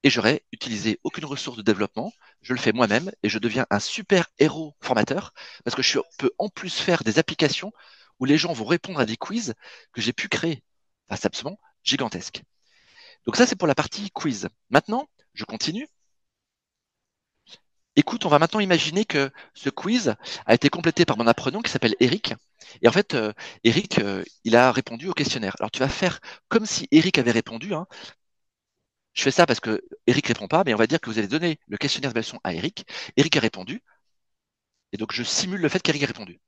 Et j'aurais utilisé aucune ressource de développement, je le fais moi-même et je deviens un super héros formateur parce que je peux en plus faire des applications où les gens vont répondre à des quiz que j'ai pu créer. Enfin, c'est absolument gigantesque. Donc ça, c'est pour la partie quiz. Maintenant, je continue. Écoute, on va maintenant imaginer que ce quiz a été complété par mon apprenant qui s'appelle Eric. Et en fait, Eric, il a répondu au questionnaire. Alors tu vas faire comme si Eric avait répondu, hein. Je fais ça parce que Eric répond pas, mais on va dire que vous allez donner le questionnaire d'évaluation à Eric. Eric a répondu, et donc je simule le fait qu'Eric a répondu.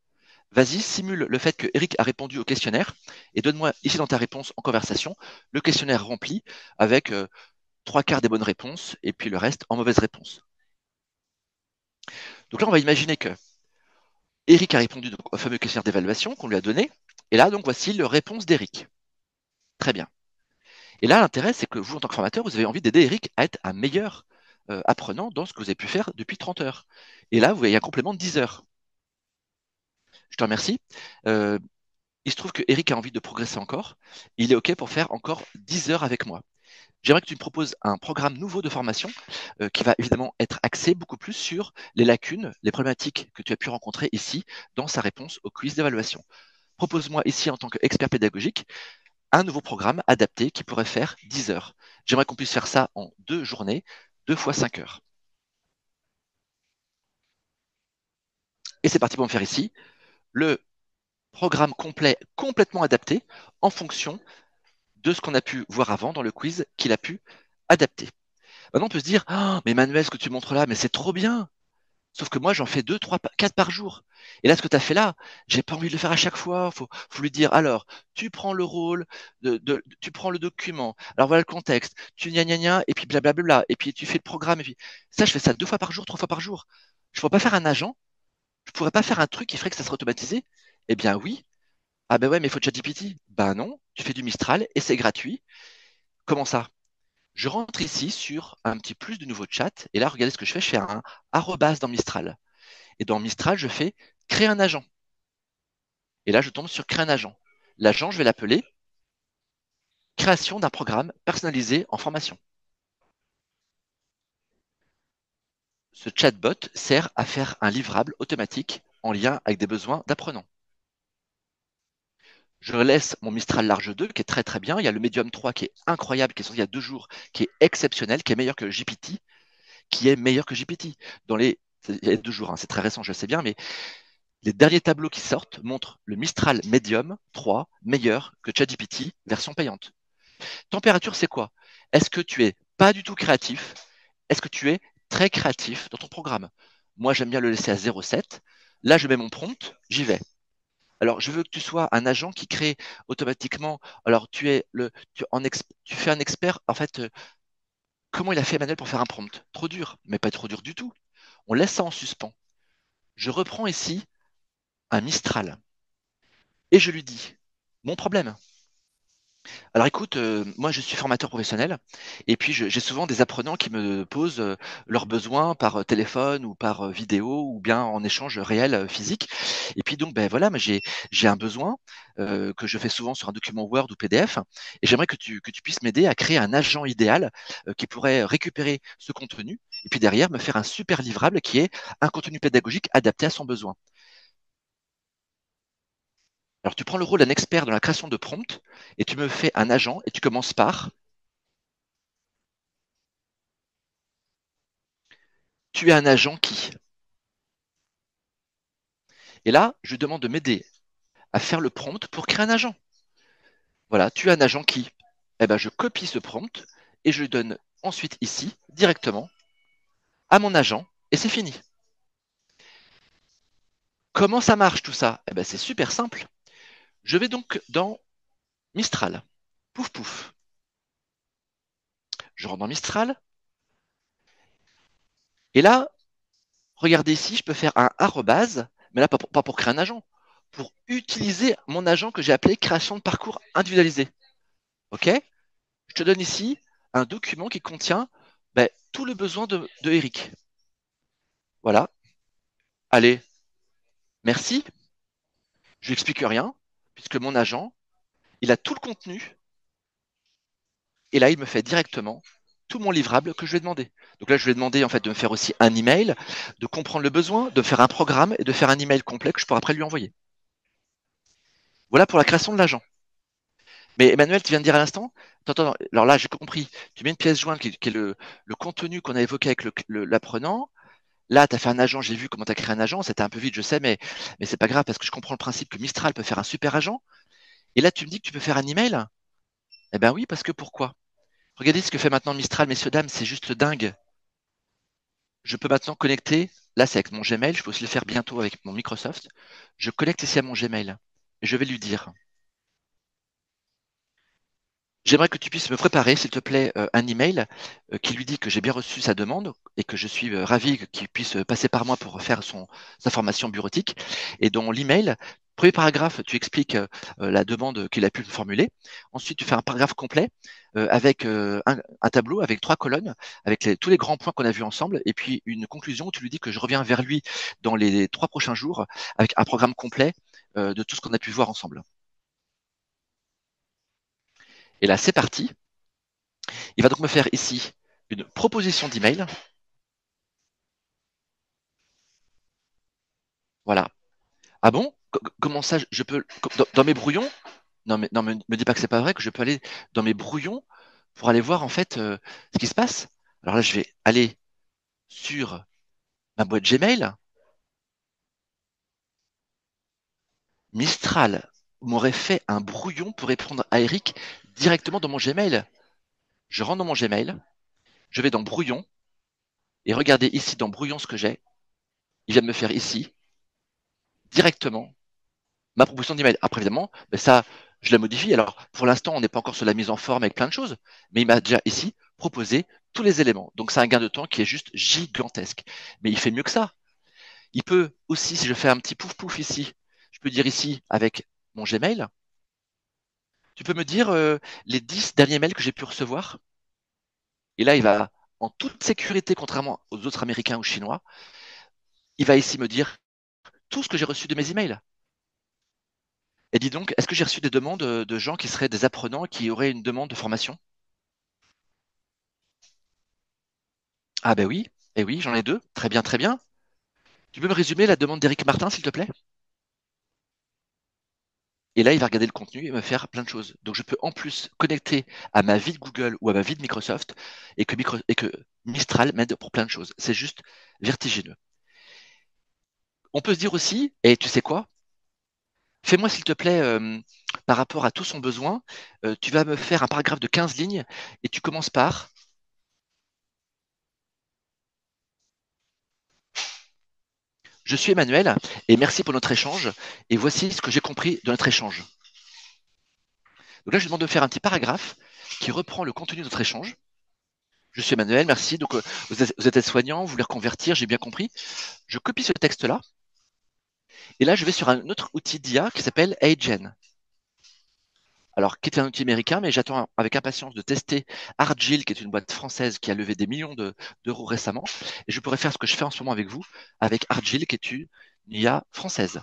Vas-y, simule le fait que Eric a répondu au questionnaire, et donne-moi ici dans ta réponse en conversation le questionnaire rempli avec trois quarts des bonnes réponses, et puis le reste en mauvaise réponse. Donc là, on va imaginer que Eric a répondu donc, au fameux questionnaire d'évaluation qu'on lui a donné, et là, donc voici la réponse d'Eric. Très bien. Et là, l'intérêt, c'est que vous, en tant que formateur, vous avez envie d'aider Eric à être un meilleur apprenant dans ce que vous avez pu faire depuis 30 heures. Et là, vous voyez un complément de 10 heures. Je te remercie. Euh, il se trouve que Eric a envie de progresser encore. Il est OK pour faire encore 10 heures avec moi. J'aimerais que tu me proposes un programme nouveau de formation qui va évidemment être axé beaucoup plus sur les lacunes, les problématiques que tu as pu rencontrer ici dans sa réponse au quiz d'évaluation. Propose-moi ici en tant qu'expert pédagogique un nouveau programme adapté qui pourrait faire 10 heures. J'aimerais qu'on puisse faire ça en 2 journées, 2 fois 5 heures. Et c'est parti pour me faire ici le programme complet, complètement adapté en fonction de ce qu'on a pu voir avant dans le quiz qu'il a pu adapter. Maintenant, on peut se dire, ah, mais Manuel, ce que tu montres là, mais c'est trop bien. Sauf que moi, j'en fais 2, 3, 4 par jour. Et là, ce que tu as fait là, j'ai pas envie de le faire à chaque fois. Faut lui dire, alors, tu prends le rôle, tu prends le document. Alors voilà le contexte. Tu gna gna gna, et puis blablabla. Et puis tu fais le programme. Et puis ça, je fais ça 2 fois par jour, 3 fois par jour. Je pourrais pas faire un agent. Je pourrais pas faire un truc qui ferait que ça serait automatisé. Eh bien oui. Ah ben ouais, mais il faut ChatGPT. Ben non. Tu fais du Mistral et c'est gratuit. Comment ça? Je rentre ici sur un petit plus de nouveau chat. Et là, regardez ce que je fais. Je fais un arrobase dans Mistral. Et dans Mistral, je fais créer un agent. Et là, je tombe sur créer un agent. L'agent, je vais l'appeler création d'un programme personnalisé en formation. Ce chatbot sert à faire un livrable automatique en lien avec des besoins d'apprenants. Je laisse mon Mistral Large 2 qui est très très bien. Il y a le Medium 3 qui est incroyable, qui est sorti il y a 2 jours, qui est exceptionnel, qui est meilleur que GPT, qui est meilleur que GPT. Il y a 2 jours, hein, c'est très récent, je sais bien, mais les derniers tableaux qui sortent montrent le Mistral Medium 3 meilleur que ChatGPT version payante. Température, c'est quoi? Est-ce que tu es pas du tout créatif? Est-ce que tu es très créatif dans ton programme? Moi, j'aime bien le laisser à 0,7. Là, je mets mon prompt, j'y vais. Alors, je veux que tu sois un agent qui crée automatiquement. Alors, tu fais un expert. En fait, comment il a fait Emmanuel pour faire un prompt? Trop dur, mais pas trop dur du tout. On laisse ça en suspens. Je reprends ici un Mistral et je lui dis mon problème. Alors écoute, moi je suis formateur professionnel et puis j'ai souvent des apprenants qui me posent leurs besoins par téléphone ou par vidéo ou bien en échange réel physique. Et puis donc ben voilà, j'ai un besoin que je fais souvent sur un document Word ou PDF et j'aimerais que tu puisses m'aider à créer un agent idéal qui pourrait récupérer ce contenu et puis derrière me faire un super livrable qui est un contenu pédagogique adapté à son besoin. Alors, tu prends le rôle d'un expert dans la création de prompts et tu me fais un agent et tu commences par tu es un agent qui. Et là, je lui demande de m'aider à faire le prompt pour créer un agent. Voilà, tu es un agent qui. Eh ben, je copie ce prompt et je le donne ensuite ici, directement, à mon agent et c'est fini. Comment ça marche tout ça? Eh ben, c'est super simple. Je vais donc dans Mistral. Pouf pouf. Je rentre dans Mistral. Et là, regardez ici, je peux faire un arrobase, mais là, pas pour créer un agent, pour utiliser mon agent que j'ai appelé création de parcours individualisé. OK? Je te donne ici un document qui contient Ben, tout le besoin de Eric. Voilà. Allez, merci. Je lui explique rien, puisque mon agent, il a tout le contenu, et là, il me fait directement tout mon livrable que je lui ai demandé. Donc là, je lui ai demandé en fait de me faire aussi un email, de comprendre le besoin, de faire un programme et de faire un email complet que je pourrai après lui envoyer. Voilà pour la création de l'agent. Mais Emmanuel, tu viens de dire à l'instant, attends, alors là, j'ai compris. Tu mets une pièce jointe qui est le contenu qu'on a évoqué avec l'apprenant. Là, tu as fait un agent, j'ai vu comment tu as créé un agent, c'était un peu vite, je sais, mais c'est pas grave parce que je comprends le principe que Mistral peut faire un super agent. Et là, tu me dis que tu peux faire un email? Eh ben oui, parce que pourquoi? Regardez ce que fait maintenant Mistral, messieurs, dames, c'est juste dingue. Je peux maintenant connecter, là c'est avec mon Gmail, je peux aussi le faire bientôt avec mon Microsoft. Je connecte ici à mon Gmail et je vais lui dire, j'aimerais que tu puisses me préparer, s'il te plaît, un email qui lui dit que j'ai bien reçu sa demande et que je suis ravi qu'il puisse passer par moi pour faire sa formation bureautique. Et dans l'email, premier paragraphe, tu expliques la demande qu'il a pu me formuler. Ensuite, tu fais un paragraphe complet avec un tableau avec 3 colonnes, avec tous les grands points qu'on a vus ensemble, et puis une conclusion où tu lui dis que je reviens vers lui dans les 3 prochains jours avec un programme complet de tout ce qu'on a pu voir ensemble. Et là, c'est parti. Il va donc me faire ici une proposition d'email. Voilà. Ah bon? Comment ça, je peux dans mes brouillons? Non, mais me dis pas que c'est pas vrai que je peux aller dans mes brouillons pour aller voir en fait ce qui se passe. Alors là, je vais aller sur ma boîte Gmail. Mistral m'aurait fait un brouillon pour répondre à Eric directement dans mon Gmail. Je rentre dans mon Gmail, je vais dans brouillon et regardez ici dans brouillon ce que j'ai. Il vient de me faire ici directement ma proposition d'email. Après, évidemment, ben ça, je la modifie. Alors, pour l'instant, on n'est pas encore sur la mise en forme avec plein de choses, mais il m'a déjà ici proposé tous les éléments. Donc, c'est un gain de temps qui est juste gigantesque. Mais il fait mieux que ça. Il peut aussi, si je fais un petit pouf pouf ici, je peux dire ici avec mon Gmail, tu peux me dire les 10 derniers mails que j'ai pu recevoir. Et là, il va, en toute sécurité, contrairement aux autres Américains ou Chinois, il va ici me dire tout ce que j'ai reçu de mes emails. Et dis donc, est-ce que j'ai reçu des demandes de gens qui seraient des apprenants qui auraient une demande de formation? Ah ben oui, eh oui, j'en ai 2. Très bien, très bien. Tu peux me résumer la demande d'Éric Martin, s'il te plaît? Et là, il va regarder le contenu et me faire plein de choses. Donc, je peux en plus connecter à ma vie de Google ou à ma vie de Microsoft et que Mistral m'aide pour plein de choses. C'est juste vertigineux. On peut se dire aussi, et tu sais quoi? Fais-moi, s'il te plaît, par rapport à tout son besoin, tu vas me faire un paragraphe de 15 lignes et tu commences par Je suis Emmanuel et merci pour notre échange. Et voici ce que j'ai compris de notre échange. Donc là, je demande de faire un petit paragraphe qui reprend le contenu de notre échange. Je suis Emmanuel, merci. Donc, vous êtes aide-soignant, vous voulez reconvertir, j'ai bien compris. Je copie ce texte-là. Et là, je vais sur un autre outil d'IA qui s'appelle AgeN. Alors, qui est un outil américain, mais j'attends avec impatience de tester Argil, qui est une boîte française qui a levé des millions d'euros récemment. Et je pourrais faire ce que je fais en ce moment avec vous, avec Argil, qui est une IA française.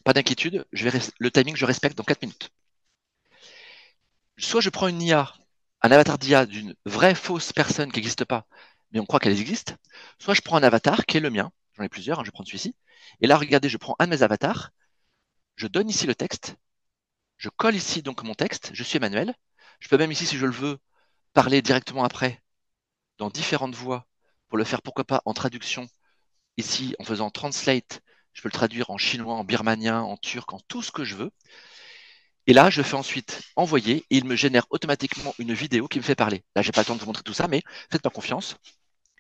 Pas d'inquiétude, le timing, je respecte dans 4 minutes. Soit je prends une IA, un avatar d'IA d'une vraie fausse personne qui n'existe pas, mais on croit qu'elle existe, soit je prends un avatar qui est le mien, j'en ai plusieurs, hein, je vais prendre celui-ci, et là, regardez, je prends un de mes avatars, je donne ici le texte, je colle ici donc mon texte, je suis Emmanuel, je peux même ici, si je le veux, parler directement après, dans différentes voix, pour le faire pourquoi pas en traduction, ici en faisant translate, je peux le traduire en chinois, en birmanien, en turc, en tout ce que je veux. Et là, je fais ensuite envoyer et il me génère automatiquement une vidéo qui me fait parler. Là, j'ai pas le temps de vous montrer tout ça, mais faites-moi confiance.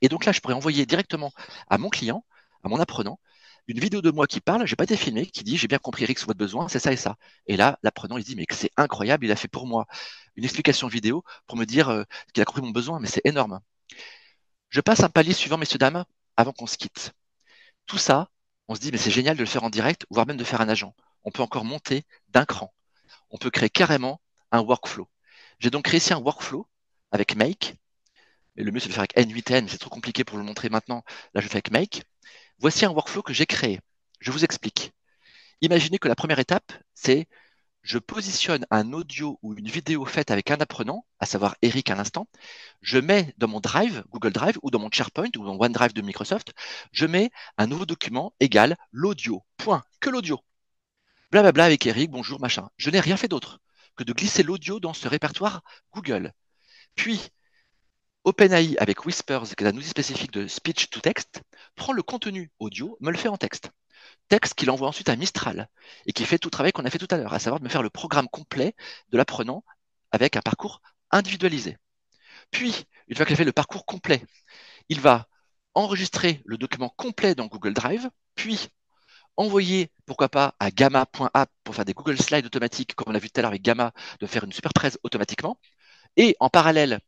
Et donc là, je pourrais envoyer directement à mon client, à mon apprenant, une vidéo de moi qui parle, j'ai pas été filmé, qui dit j'ai bien compris Eric, votre besoin, c'est ça et ça. Et là, l'apprenant, il dit mais c'est incroyable, il a fait pour moi une explication vidéo pour me dire qu'il a compris mon besoin, mais c'est énorme. Je passe un palier suivant, messieurs, dames, avant qu'on se quitte. Tout ça, on se dit mais c'est génial de le faire en direct, voire même de faire un agent. On peut encore monter d'un cran. On peut créer carrément un workflow. J'ai donc créé ici un workflow avec Make. et le mieux c'est de le faire avec N8N, mais c'est trop compliqué pour le montrer maintenant. Là, je le fais avec Make. Voici un workflow que j'ai créé. Je vous explique. Imaginez que la première étape, c'est je positionne un audio ou une vidéo faite avec un apprenant, à savoir Eric à l'instant, je mets dans mon Drive, Google Drive, ou dans mon SharePoint, ou dans OneDrive de Microsoft, je mets un nouveau document égal l'audio, point, que l'audio. Blablabla avec Eric, bonjour, machin. Je n'ai rien fait d'autre que de glisser l'audio dans ce répertoire Google. Puis, OpenAI avec Whispers, qui est un outil spécifique de speech to text, prend le contenu audio, me le fait en texte. Texte qu'il envoie ensuite à Mistral et qui fait tout le travail qu'on a fait tout à l'heure, à savoir de me faire le programme complet de l'apprenant avec un parcours individualisé. Puis, une fois qu'il a fait le parcours complet, il va enregistrer le document complet dans Google Drive, puis envoyer, pourquoi pas, à gamma.app pour faire des Google Slides automatiques, comme on a vu tout à l'heure avec Gamma, de faire une super presse automatiquement, et en parallèle,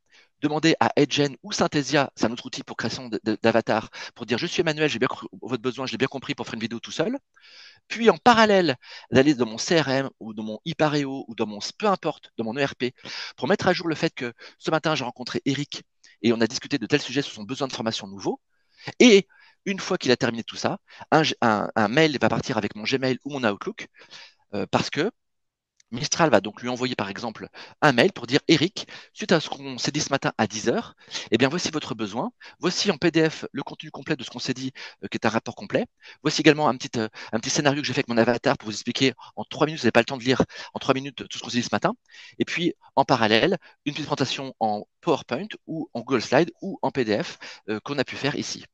demander à Edgen ou Synthesia, c'est un autre outil pour création d'avatar, pour dire je suis Emmanuel, j'ai bien votre besoin, je l'ai bien compris pour faire une vidéo tout seul. Puis en parallèle, d'aller dans mon CRM ou dans mon Ipareo ou dans mon peu importe, dans mon ERP, pour mettre à jour le fait que ce matin j'ai rencontré Eric et on a discuté de tels sujets sur son besoin de formation nouveau. Et une fois qu'il a terminé tout ça, un mail va partir avec mon Gmail ou mon Outlook parce que Mistral va donc lui envoyer par exemple un mail pour dire Eric, suite à ce qu'on s'est dit ce matin à 10h, eh bien voici votre besoin, voici en PDF le contenu complet de ce qu'on s'est dit, qui est un rapport complet. Voici également un petit scénario que j'ai fait avec mon avatar pour vous expliquer en 3 minutes, vous n'avez pas le temps de lire en 3 minutes tout ce qu'on s'est dit ce matin. Et puis en parallèle, une petite présentation en PowerPoint ou en Google Slide ou en PDF qu'on a pu faire ici.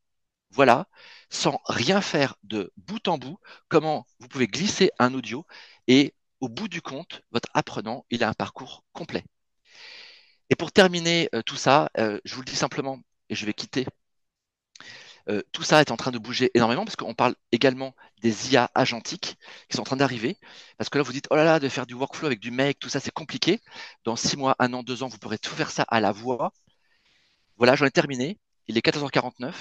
Voilà, sans rien faire de bout en bout, comment vous pouvez glisser un audio et au bout du compte, votre apprenant, il a un parcours complet. Et pour terminer tout ça, je vous le dis simplement, et je vais quitter, tout ça est en train de bouger énormément parce qu'on parle également des IA agentiques qui sont en train d'arriver. Parce que là, vous dites, oh là là, de faire du workflow avec du make, tout ça, c'est compliqué. Dans 6 mois, 1 an, 2 ans, vous pourrez tout faire ça à la voix. Voilà, j'en ai terminé. Il est 14h49.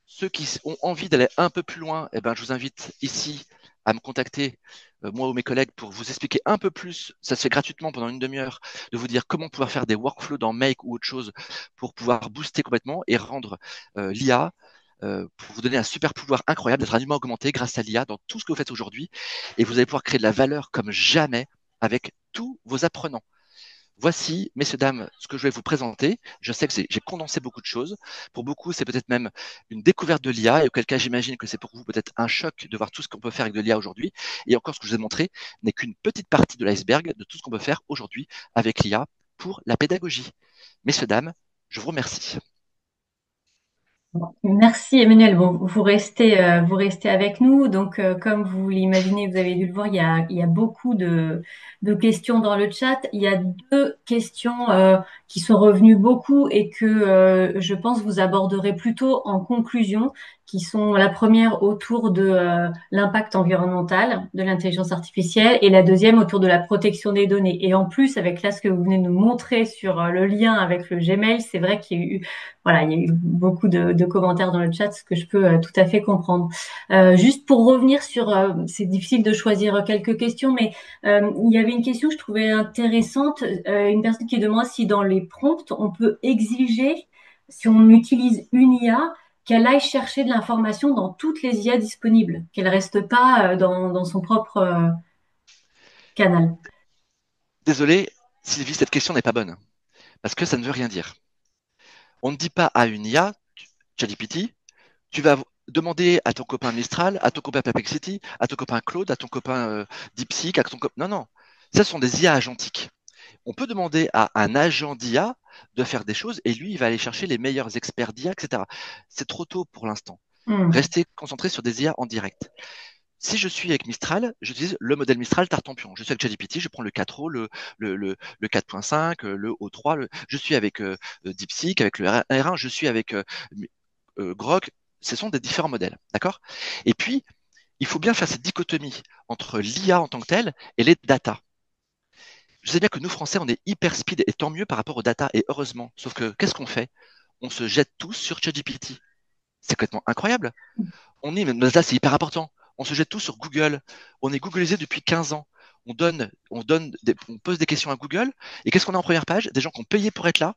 Ceux qui ont envie d'aller un peu plus loin, eh ben, je vous invite ici à me contacter, moi ou mes collègues, pour vous expliquer un peu plus. Ça se fait gratuitement pendant une demi-heure, de vous dire comment pouvoir faire des workflows dans Make ou autre chose pour pouvoir booster complètement et rendre l'IA, pour vous donner un super pouvoir incroyable d'être un humain augmenté grâce à l'IA dans tout ce que vous faites aujourd'hui. Et vous allez pouvoir créer de la valeur comme jamais avec tous vos apprenants. Voici, messieurs, dames, ce que je vais vous présenter. Je sais que j'ai condensé beaucoup de choses. Pour beaucoup, c'est peut-être même une découverte de l'IA, et auquel cas, j'imagine que c'est pour vous peut-être un choc de voir tout ce qu'on peut faire avec de l'IA aujourd'hui. Et encore, ce que je vous ai montré n'est qu'une petite partie de l'iceberg de tout ce qu'on peut faire aujourd'hui avec l'IA pour la pédagogie. Messieurs, dames, je vous remercie. Merci Emmanuel. Bon, vous restez avec nous. Donc, comme vous l'imaginez, vous avez dû le voir, il y a beaucoup de questions dans le chat. Il y a deux questions qui sont revenues beaucoup et que je pense vous aborderez plutôt en conclusion, qui sont la première autour de l'impact environnemental de l'intelligence artificielle et la deuxième autour de la protection des données. Et en plus, avec là ce que vous venez de nous montrer sur le lien avec le Gmail, c'est vrai qu'il y a eu voilà, il y a eu beaucoup de commentaires dans le chat, ce que je peux tout à fait comprendre. Juste pour revenir sur, c'est difficile de choisir quelques questions, mais il y avait une question que je trouvais intéressante. Une personne qui demande si dans les prompts, on peut exiger, si on utilise une IA, qu'elle aille chercher de l'information dans toutes les IA disponibles, qu'elle reste pas dans son propre canal. Désolé, Sylvie, cette question n'est pas bonne, parce que ça ne veut rien dire. On ne dit pas à une IA, ChatGPT, tu vas demander à ton copain Mistral, à ton copain Perplexity, à ton copain Claude, à ton copain DeepSeek, à ton copain... Non, non. Ce sont des IA agentiques. On peut demander à un agent d'IA de faire des choses et lui, il va aller chercher les meilleurs experts d'IA, etc. C'est trop tôt pour l'instant. Restez concentrés sur des IA en direct. Si je suis avec Mistral, j'utilise le modèle Mistral Tartampion. Je suis avec ChatGPT, je prends le 4O, le 4.5, le O3. Je suis avec DeepSeek, avec le R1, je suis avec Grok. Ce sont des différents modèles, d'accord? Et puis, il faut bien faire cette dichotomie entre l'IA en tant que telle et les data. Je sais bien que nous, Français, on est hyper speed et tant mieux par rapport aux data, et heureusement. Sauf que, qu'est-ce qu'on fait? On se jette tous sur ChatGPT. C'est complètement incroyable. On dit, mais là, c'est hyper important. On se jette tous sur Google. On est Googleisé depuis 15 ans. On pose des questions à Google. Et qu'est-ce qu'on a en première page? Des gens qui ont payé pour être là.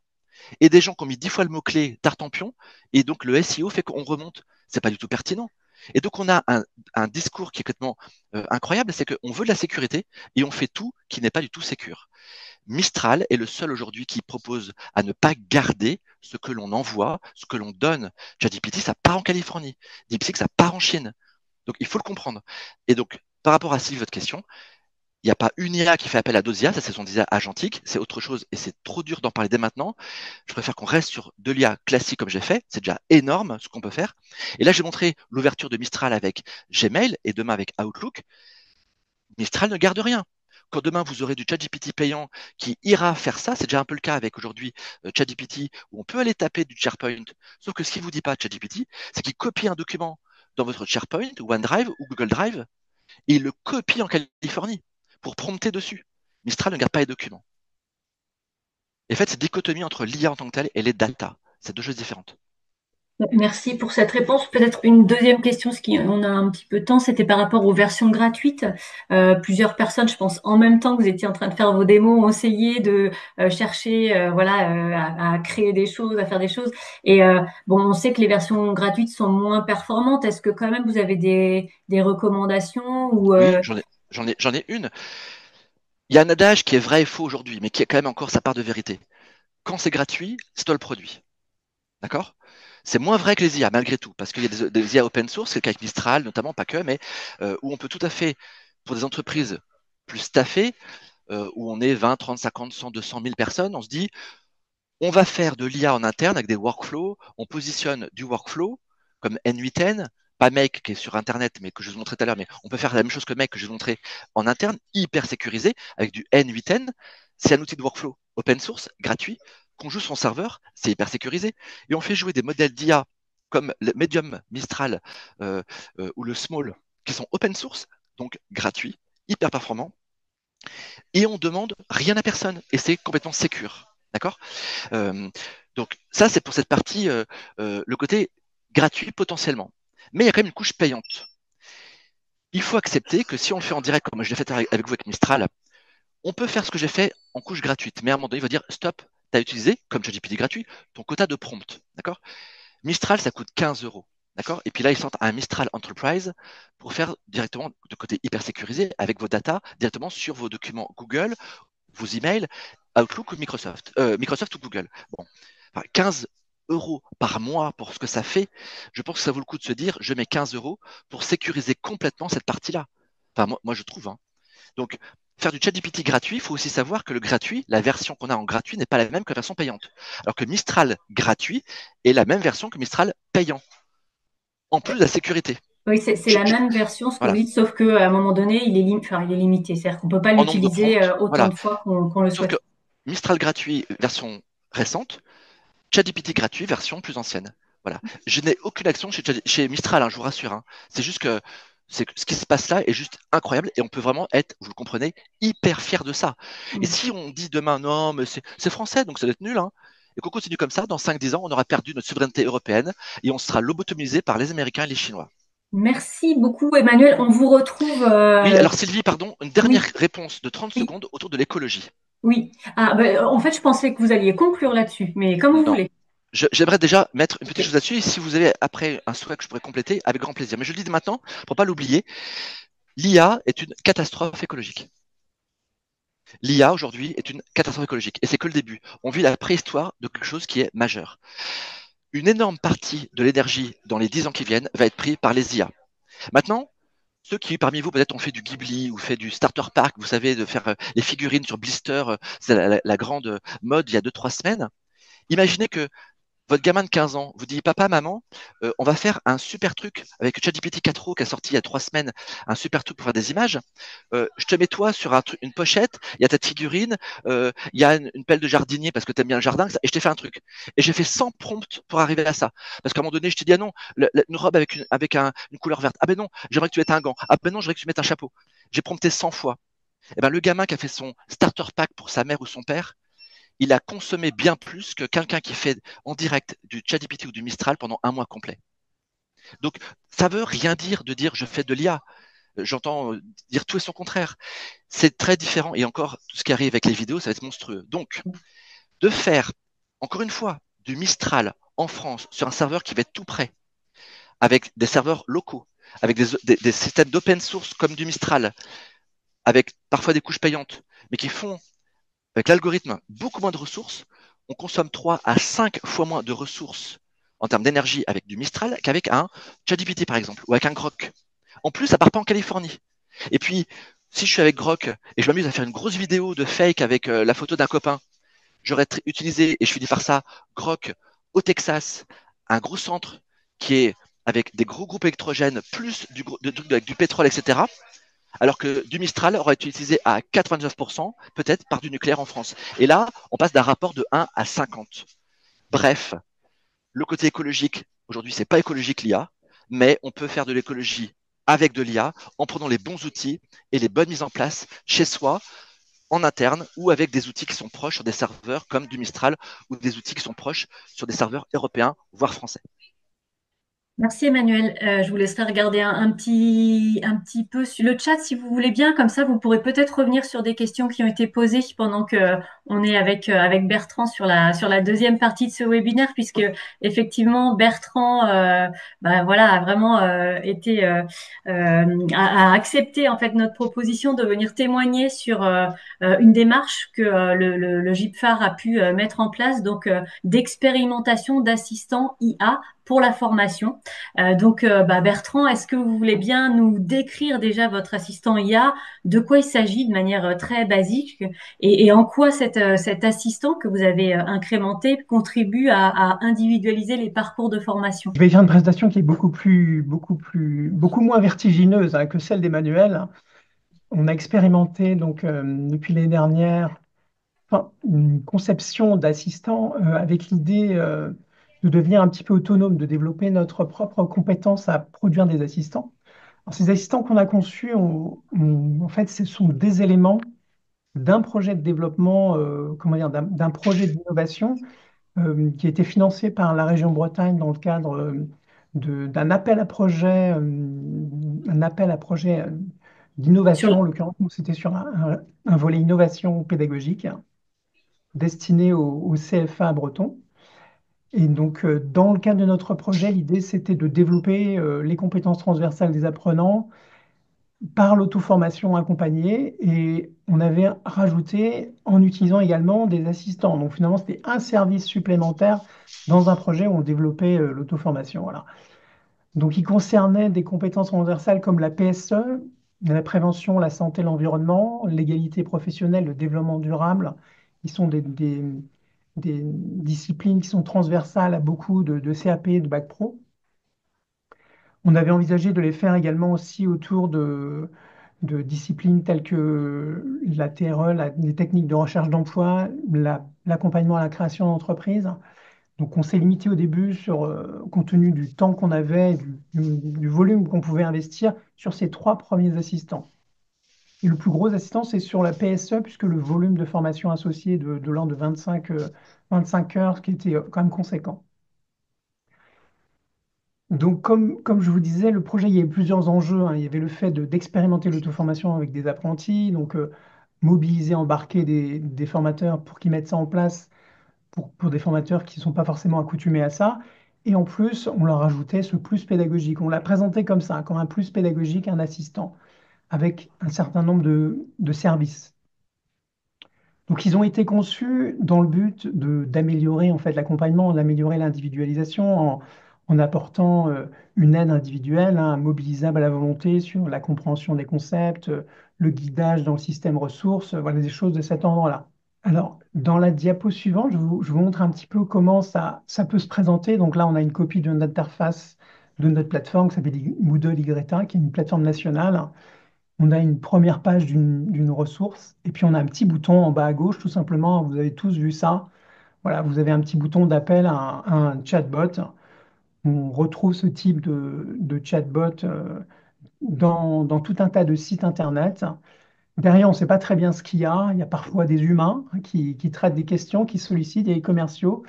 et des gens qui ont mis 10 fois le mot-clé Tartampion, et donc le SEO fait qu'on remonte. C'est pas du tout pertinent. Et donc on a un discours qui est complètement incroyable, c'est qu'on veut de la sécurité et on fait tout qui n'est pas du tout sécure. Mistral est le seul aujourd'hui qui propose à ne pas garder ce que l'on envoie, ce que l'on donne. ChatGPT, ça part en Californie. DeepSeek, ça part en Chine. Donc il faut le comprendre. Et donc, par rapport à Sylvie, votre question, il n'y a pas une IA qui fait appel à d'autres IA, ça c'est son IA agentique, c'est autre chose et c'est trop dur d'en parler dès maintenant. Je préfère qu'on reste sur de l'IA classique comme j'ai fait, c'est déjà énorme ce qu'on peut faire. Et là j'ai montré l'ouverture de Mistral avec Gmail et demain avec Outlook. Mistral ne garde rien. Quand demain vous aurez du ChatGPT payant qui ira faire ça, c'est déjà un peu le cas avec aujourd'hui ChatGPT où on peut aller taper du SharePoint. Sauf que ce qu'il vous dit pas ChatGPT, c'est qu'il copie un document dans votre SharePoint, OneDrive ou Google Drive et il le copie en Californie pour prompter dessus. Mistral ne garde pas les documents. Et en fait, cette dichotomie entre l'IA en tant que telle et les data, c'est deux choses différentes. Merci pour cette réponse. Peut-être une deuxième question, parce qu'on a un petit peu de temps, c'était par rapport aux versions gratuites. Plusieurs personnes, je pense, en même temps que vous étiez en train de faire vos démos, ont essayé de chercher, à créer des choses, à faire des choses. Et bon, on sait que les versions gratuites sont moins performantes. Est-ce que quand même vous avez des recommandations ou Oui, j'en ai une. Il y a un adage qui est vrai et faux aujourd'hui, mais qui a quand même encore sa part de vérité. Quand c'est gratuit, c'est toi le produit. D'accord? C'est moins vrai que les IA, malgré tout, parce qu'il y a des IA open source, c'est le cas avec Mistral notamment, pas que, mais où on peut tout à fait, pour des entreprises plus staffées, où on est 20, 30, 50, 100, 200 000 personnes, on se dit, on va faire de l'IA en interne avec des workflows, on positionne du workflow comme N8N, pas Make qui est sur Internet, mais que je vous montrais tout à l'heure, mais on peut faire la même chose que Make que je vous montrais en interne, hyper sécurisé, avec du N8N. C'est un outil de workflow open source, gratuit, qu'on joue sur son serveur, c'est hyper sécurisé. Et on fait jouer des modèles d'IA comme le Medium, Mistral ou le Small, qui sont open source, donc gratuits, hyper performants, et on demande rien à personne, et c'est complètement sécure. D'accord? Donc ça, c'est pour cette partie, le côté gratuit potentiellement. Mais il y a quand même une couche payante. Il faut accepter que si on le fait en direct, comme je l'ai fait avec vous avec Mistral, on peut faire ce que j'ai fait en couche gratuite. Mais à un moment donné, il va dire, stop, tu as utilisé, comme ChatGPT gratuit, ton quota de prompt. D'accord? Mistral, ça coûte 15 euros. D'accord? Et puis là, ils sortent un Mistral Enterprise pour faire directement de côté hyper sécurisé avec vos data directement sur vos documents Google, vos emails, Outlook ou Microsoft ou Google. Bon, enfin, 15 euros par mois pour ce que ça fait, je pense que ça vaut le coup de se dire, je mets 15 euros pour sécuriser complètement cette partie-là. Enfin, moi je trouve. Hein. Donc, faire du ChatGPT gratuit, il faut aussi savoir que le gratuit, la version qu'on a en gratuit n'est pas la même que la version payante. Alors que Mistral gratuit est la même version que Mistral payant, en plus de la sécurité. oui, c'est la même version, ce que vous Voilà. dites, sauf qu'à un moment donné, il est limité. C'est-à-dire qu'on ne peut pas En nombre de l'utiliser prompts, autant voilà. de fois qu'on le Sauf que souhaite. Mistral gratuit, version récente, ChatGPT gratuit, version plus ancienne. Voilà. Je n'ai aucune action chez Mistral, hein, je vous rassure. Hein. C'est juste que ce qui se passe là est juste incroyable et on peut vraiment être, vous le comprenez, hyper fier de ça. Et si on dit demain, non, mais c'est français, donc ça doit être nul, hein, et qu'on continue comme ça, dans 5-10 ans, on aura perdu notre souveraineté européenne et on sera lobotomisé par les Américains et les Chinois. Merci beaucoup, Emmanuel. On vous retrouve. Oui, alors Sylvie, pardon, une dernière Oui, réponse de 30 oui, secondes autour de l'écologie. oui. Ah, ben, en fait, je pensais que vous alliez conclure là-dessus, mais comme vous Non. voulez. J'aimerais déjà mettre une petite Ok. chose là-dessus, et si vous avez après un souhait que je pourrais compléter, avec grand plaisir. Mais je le dis maintenant, pour pas l'oublier, l'IA est une catastrophe écologique. L'IA aujourd'hui est une catastrophe écologique, et c'est que le début. On vit la préhistoire de quelque chose qui est majeur. Une énorme partie de l'énergie dans les 10 ans qui viennent va être prise par les IA. Maintenant, ceux qui parmi vous peut-être ont fait du Ghibli ou fait du Starter Park, vous savez, de faire les figurines sur blister, c'est la grande mode il y a 2-3 semaines. Imaginez que votre gamin de 15 ans vous dit, papa, maman, on va faire un super truc avec ChatGPT 4o qui a sorti il y a 3 semaines, un super truc pour faire des images. Je te mets toi sur une pochette, il y a ta figurine, il y a une pelle de jardinier parce que tu aimes bien le jardin, et je t'ai fait un truc. Et j'ai fait 100 prompts pour arriver à ça. Parce qu'à un moment donné, je t'ai dit, ah non, une robe avec une couleur verte. Ah ben non, j'aimerais que tu mettes un gant. Ah ben non, j'aimerais que tu mettes un chapeau. J'ai prompté 100 fois. Et ben le gamin qui a fait son starter pack pour sa mère ou son père, il a consommé bien plus que quelqu'un qui fait en direct du ChatGPT ou du Mistral pendant un mois complet. Donc, ça veut rien dire de dire je fais de l'IA. J'entends dire tout et son contraire. C'est très différent. Et encore, tout ce qui arrive avec les vidéos, ça va être monstrueux. Donc, de faire encore une fois, du Mistral en France sur un serveur qui va être tout prêt, avec des serveurs locaux, avec des systèmes d'open source comme du Mistral, avec parfois des couches payantes, mais qui font, avec l'algorithme, beaucoup moins de ressources. On consomme 3 à 5 fois moins de ressources en termes d'énergie avec du Mistral qu'avec un ChatGPT, par exemple, ou avec un Grok. En plus, ça part pas en Californie. Et puis, si je suis avec Grok et je m'amuse à faire une grosse vidéo de fake avec la photo d'un copain, j'aurais utilisé, et je finis par ça, Grok au Texas, un gros centre qui est avec des gros groupes électrogènes, plus avec du pétrole, etc. Alors que du Mistral aurait été utilisé à 99%, peut-être par du nucléaire en France. Et là, on passe d'un rapport de 1 à 50. Bref, le côté écologique, aujourd'hui, c'est pas écologique l'IA, mais on peut faire de l'écologie avec de l'IA en prenant les bons outils et les bonnes mises en place chez soi, en interne, ou avec des outils qui sont proches sur des serveurs comme du Mistral ou des outils qui sont proches sur des serveurs européens, voire français. Merci Emmanuel. Je vous laisserai regarder un petit peu sur le chat si vous voulez bien. Comme ça, vous pourrez peut-être revenir sur des questions qui ont été posées pendant que on est avec Bertrand sur sur la deuxième partie de ce webinaire, puisque effectivement Bertrand, voilà, a vraiment a accepté en fait notre proposition de venir témoigner sur une démarche que le GIPFAR a pu mettre en place, donc d'expérimentation d'assistants IA pour la formation. Bertrand, est-ce que vous voulez bien nous décrire déjà votre assistant IA, de quoi il s'agit de manière très basique et en quoi cet assistant que vous avez incrémenté contribue à individualiser les parcours de formation? Je vais faire une présentation qui est beaucoup moins vertigineuse que celle d'Emmanuel. On a expérimenté donc depuis l'année dernière une conception d'assistant avec l'idée de devenir un petit peu autonome, de développer notre propre compétence à produire des assistants. Alors, ces assistants qu'on a conçus, en fait, ce sont des éléments d'un projet de développement, comment dire, d'un projet d'innovation qui a été financé par la région Bretagne dans le cadre d'un appel à projet Sur d'innovation. En l'occurrence, nous, c'était sur un volet innovation pédagogique destiné au CFA breton. Et donc, dans le cadre de notre projet, l'idée, c'était de développer les compétences transversales des apprenants par l'auto-formation accompagnée. Et on avait rajouté en utilisant également des assistants. Donc, finalement, c'était un service supplémentaire dans un projet où on développait l'auto-formation. Voilà. Donc, il concernait des compétences transversales comme la PSE, la prévention, la santé, l'environnement, l'égalité professionnelle, le développement durable. Ils sont des disciplines qui sont transversales à beaucoup de CAP, de bac pro. On avait envisagé de les faire également aussi autour de disciplines telles que la TRE, les techniques de recherche d'emploi, l'accompagnement à la création d'entreprise. Donc on s'est limité au début compte tenu du temps qu'on avait, du volume qu'on pouvait investir sur ces trois premiers assistants. Et le plus gros assistant, c'est sur la PSE, puisque le volume de formation associé de l'ordre de 25 heures, ce qui était quand même conséquent. Donc, comme je vous disais, le projet, il y avait plusieurs enjeux, hein. Il y avait le fait d'expérimenter l'auto-formation avec des apprentis, donc mobiliser, embarquer des formateurs pour qu'ils mettent ça en place pour des formateurs qui ne sont pas forcément accoutumés à ça. Et en plus, on leur ajoutait ce plus pédagogique. On l'a présenté comme ça, comme un plus pédagogique, un assistant, avec un certain nombre de services. Donc, ils ont été conçus dans le but d'améliorer en fait l'accompagnement, d'améliorer l'individualisation en apportant une aide individuelle, hein, mobilisable à la volonté sur la compréhension des concepts, le guidage dans le système ressources, voilà des choses de cet ordre-là. Alors, dans la diapo suivante, je vous montre un petit peu comment ça peut se présenter. Donc là, on a une copie de notre interface de notre plateforme qui s'appelle Moodle Y, qui est une plateforme nationale. On a une première page d'une ressource, et puis on a un petit bouton en bas à gauche, tout simplement. Vous avez tous vu ça. Voilà, vous avez un petit bouton d'appel à un chatbot. On retrouve ce type de chatbot dans tout un tas de sites Internet. Derrière, on ne sait pas très bien ce qu'il y a. Il y a parfois des humains qui traitent des questions, qui sollicitent, des commerciaux,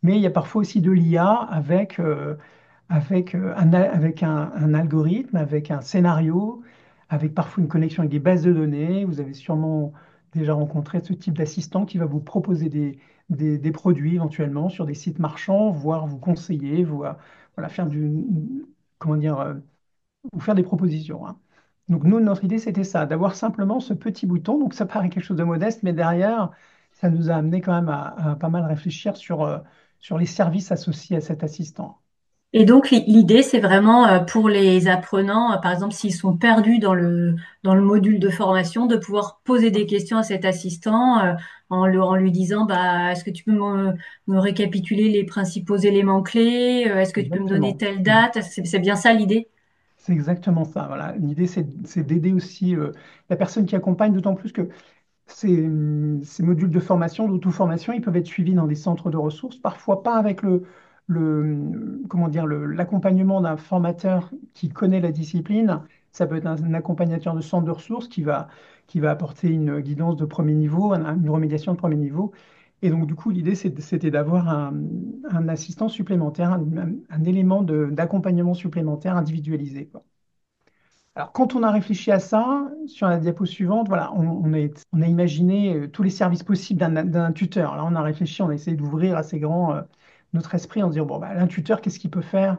mais il y a parfois aussi de l'IA avec un algorithme, avec un scénario, avec parfois une connexion avec des bases de données. Vous avez sûrement déjà rencontré ce type d'assistant qui va vous proposer des produits éventuellement sur des sites marchands, voire vous conseiller, voilà, comment dire, vous faire des propositions, hein. Donc nous, notre idée, c'était ça, d'avoir simplement ce petit bouton. Donc ça paraît quelque chose de modeste, mais derrière, ça nous a amené quand même à pas mal réfléchir sur les services associés à cet assistant. Et donc, l'idée, c'est vraiment pour les apprenants, par exemple, s'ils sont perdus dans le module de formation, de pouvoir poser des questions à cet assistant en lui disant, bah, est-ce que tu peux me récapituler les principaux éléments clés? Est-ce que tu peux me donner Exactement. telle date? C'est bien ça l'idée? C'est exactement ça. Voilà. L'idée, c'est d'aider aussi la personne qui accompagne, d'autant plus que ces modules de formation, d'auto-formation, ils peuvent être suivis dans des centres de ressources, parfois pas avec comment dire, l'accompagnement d'un formateur qui connaît la discipline. Ça peut être un accompagnateur de centre de ressources qui va apporter une guidance de premier niveau, une remédiation de premier niveau. Et donc, du coup, l'idée, c'était d'avoir un assistant supplémentaire, un élément d'accompagnement supplémentaire individualisé, quoi. Alors, quand on a réfléchi à ça, sur la diapo suivante, voilà, on a imaginé tous les services possibles d'un tuteur. Là, on a réfléchi, on a essayé d'ouvrir assez grand notre esprit en se disant, bon, bah, un tuteur, qu'est-ce qu'il peut faire?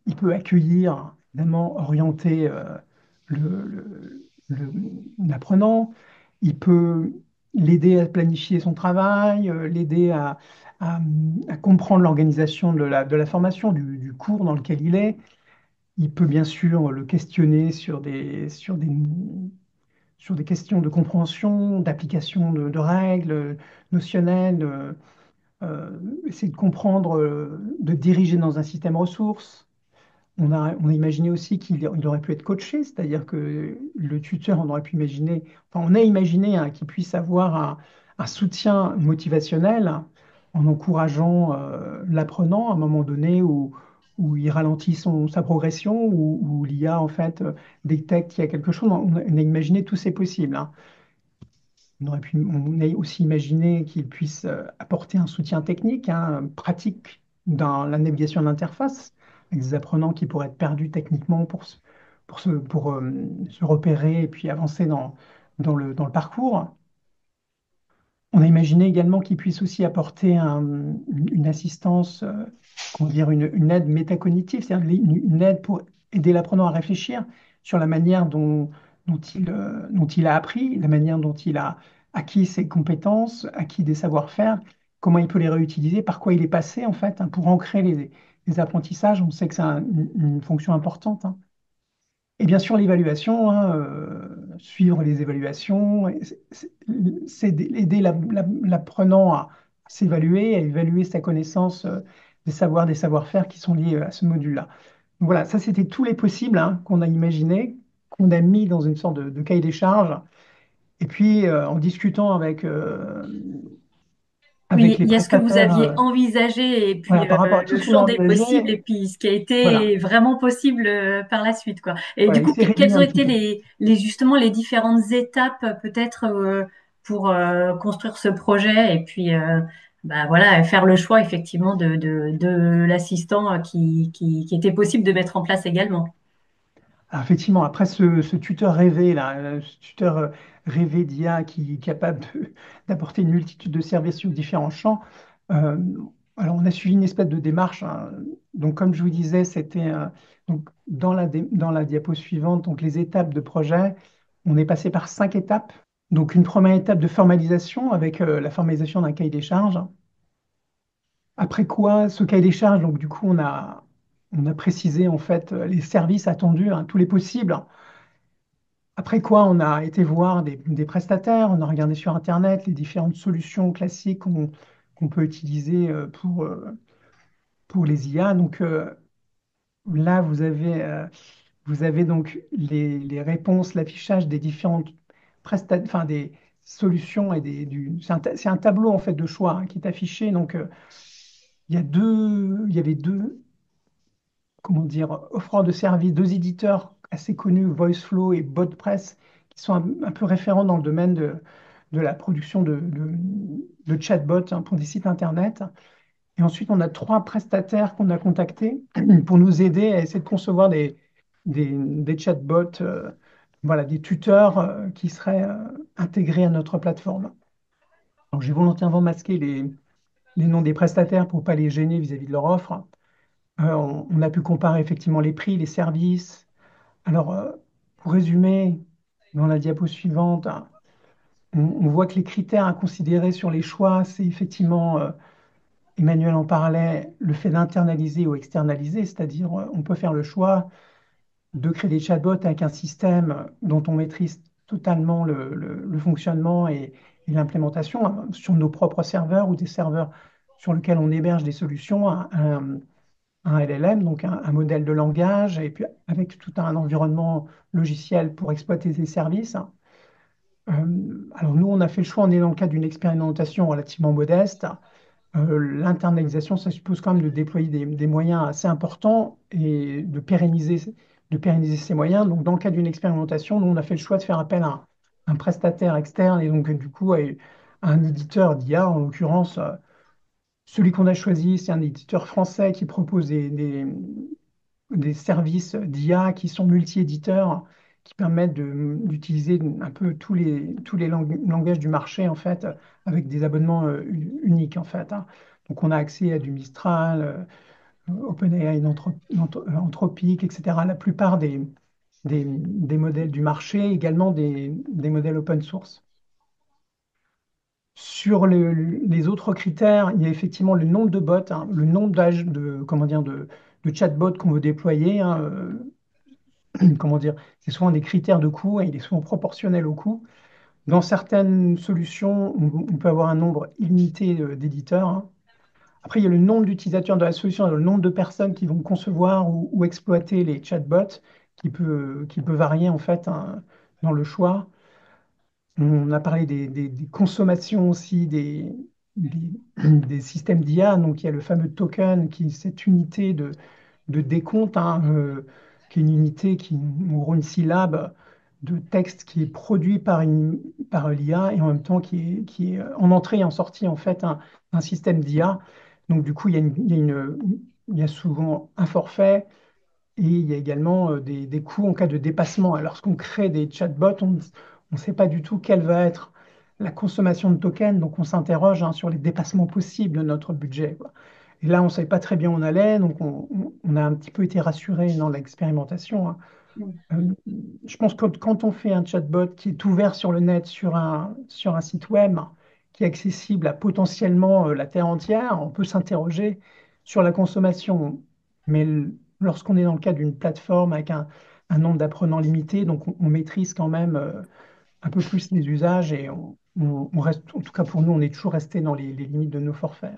Il peut accueillir, évidemment, orienter l'apprenant. Il peut l'aider à planifier son travail, l'aider à- à comprendre l'organisation de la formation, du cours dans lequel il est. Il peut bien sûr le questionner sur des questions de compréhension, d'application de règles notionnelles, essayer de comprendre, de diriger dans un système ressources. On a imaginé aussi il aurait pu être coaché, c'est-à-dire que le tuteur, on aurait pu imaginer, enfin, on a imaginé hein, qu'il puisse avoir un soutien motivationnel en encourageant l'apprenant à un moment donné où il ralentit sa progression, où l'IA en fait détecte qu'il y a quelque chose. On a imaginé tous ces possibles, hein. On a aussi imaginé qu'il puisse apporter un soutien technique, hein, pratique dans la navigation d'interface, avec des apprenants qui pourraient être perdus techniquement pour se repérer et puis avancer dans le parcours. On a imaginé également qu'il puisse aussi apporter une assistance, comment dire, une aide métacognitive, c'est-à-dire une aide pour aider l'apprenant à réfléchir sur la manière dont il a appris, la manière dont il a acquis ses compétences, acquis des savoir-faire, comment il peut les réutiliser, par quoi il est passé en fait, hein, pour ancrer les apprentissages. On sait que c'est une fonction importante, hein. Et bien sûr, l'évaluation, hein, suivre les évaluations, et c'est aider l'apprenant à s'évaluer, à évaluer sa connaissance des savoirs, des savoir-faire qui sont liés à ce module-là. Donc voilà, ça c'était tous les possibles hein, qu'on a imaginés, qu'on a mis dans une sorte de cahier des charges. Et puis, en discutant avec Oui, les il y a ce que vous prestataires, aviez envisagé et voilà, puis par rapport à tout le ce qu'on a champ des possibles envisagé, et puis ce qui a voilà, été vraiment possible par la suite, quoi. Et du voilà, il coup, s'est résumé quelles ont un petit été peu. justement les différentes étapes peut-être pour construire ce projet et puis bah voilà faire le choix effectivement de l'assistant qui était possible de mettre en place également. Alors, effectivement, après ce tuteur rêvé, là, ce tuteur rêvé d'IA qui est capable d'apporter une multitude de services sur différents champs, euh, alors on a suivi une espèce de démarche, hein. Donc, comme je vous disais, c'était donc dans la diapo suivante, donc les étapes de projet, on est passé par 5 étapes. Donc, une première étape de formalisation avec la formalisation d'un cahier des charges. Après quoi, ce cahier des charges, donc du coup, on a précisé en fait les services attendus, hein, tous les possibles. Après quoi, on a été voir des prestataires, on a regardé sur Internet les différentes solutions classiques qu'on peut utiliser pour les IA. Donc là, vous avez donc les réponses, l'affichage des différentes enfin, des solutions et c'est un tableau en fait de choix hein, qui est affiché. Donc il y avait deux comment dire, offrant de services, deux éditeurs assez connus, VoiceFlow et BotPress, qui sont un peu référents dans le domaine de la production de chatbots hein, pour des sites Internet. Et ensuite, on a 3 prestataires qu'on a contactés pour nous aider à essayer de concevoir des chatbots, voilà, des tuteurs qui seraient intégrés à notre plateforme. Donc, j'ai volontairement masqué les noms des prestataires pour ne pas les gêner vis-à-vis de leur offre. On a pu comparer effectivement les prix, les services. Alors, pour résumer, dans la diapo suivante, on voit que les critères à considérer sur les choix, c'est effectivement, Emmanuel en parlait, le fait d'internaliser ou externaliser, c'est-à-dire on peut faire le choix de créer des chatbots avec un système dont on maîtrise totalement le fonctionnement et l'implémentation sur nos propres serveurs ou des serveurs sur lesquels on héberge des solutions, un LLM, donc un modèle de langage, et puis avec tout un environnement logiciel pour exploiter ces services. Alors nous, on a fait le choix, on est dans le cadre d'une expérimentation relativement modeste. L'internalisation, ça suppose quand même de déployer des moyens assez importants et de pérenniser ces moyens. Donc, dans le cadre d'une expérimentation, nous, on a fait le choix de faire appel à un prestataire externe et donc, du coup, à un éditeur d'IA. En l'occurrence, celui qu'on a choisi, c'est un éditeur français qui propose des services d'IA qui sont multi-éditeurs, qui permettent d'utiliser un peu tous les langages du marché, en fait, avec des abonnements uniques, en fait, hein. Donc, on a accès à du Mistral, OpenAI, Anthropic, etc. La plupart des modèles du marché, également des modèles open source. Sur les autres critères, il y a effectivement le nombre de bots, hein, le nombre comment dire, de chatbots qu'on veut déployer, hein, comment dire, c'est souvent des critères de coût et il est souvent proportionnel au coût. Dans certaines solutions, on peut avoir un nombre illimité d'éditeurs, hein. Après, il y a le nombre d'utilisateurs de la solution, le nombre de personnes qui vont concevoir ou exploiter les chatbots qui peut varier en fait, hein, dans le choix. On a parlé des consommations aussi des systèmes d'IA. Donc, il y a le fameux token qui est cette unité de décompte, hein, qui est une unité en gros, une syllabe de texte qui est produit par l'IA et en même temps qui est en entrée et en sortie, en fait, un système d'IA. Donc, du coup, il y a souvent un forfait et il y a également des coûts en cas de dépassement. Alors, lorsqu'on crée des chatbots, on ne sait pas du tout quelle va être la consommation de tokens, donc on s'interroge, hein, sur les dépassements possibles de notre budget, quoi. Et là, on ne savait pas très bien où on allait, donc on a un petit peu été rassuré dans l'expérimentation, hein. Euh, je pense que quand on fait un chatbot qui est ouvert sur le net, sur un site web, qui est accessible à potentiellement la Terre entière, on peut s'interroger sur la consommation. Mais lorsqu'on est dans le cadre d'une plateforme avec un nombre d'apprenants limité, donc on maîtrise quand même un peu plus les usages et on reste, en tout cas pour nous, on est toujours resté dans les limites de nos forfaits.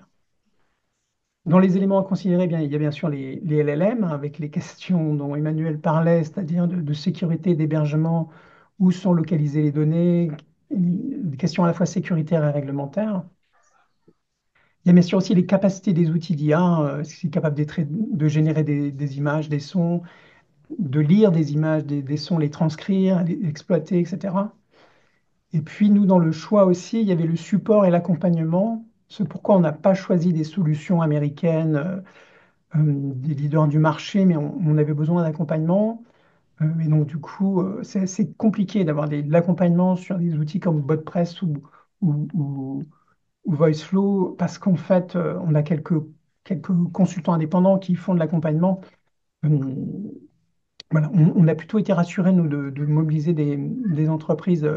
Dans les éléments à considérer, bien, il y a bien sûr les LLM, hein, avec les questions dont Emmanuel parlait, c'est-à-dire de sécurité, d'hébergement, où sont localisées les données, des questions à la fois sécuritaires et réglementaires. Il y a bien sûr aussi les capacités des outils d'IA, qui est capable de générer des images, des sons, de lire des images, des sons, les transcrire, les exploiter, etc. Et puis nous, dans le choix aussi, il y avait le support et l'accompagnement. C'est pourquoi on n'a pas choisi des solutions américaines, des leaders du marché, mais on avait besoin d'accompagnement. Et donc, du coup, c'est assez compliqué d'avoir de l'accompagnement sur des outils comme BotPress ou, ou- ou VoiceFlow, parce qu'en fait, on a quelques consultants indépendants qui font de l'accompagnement. Euh, voilà, on a plutôt été rassurés, nous, de mobiliser des entreprises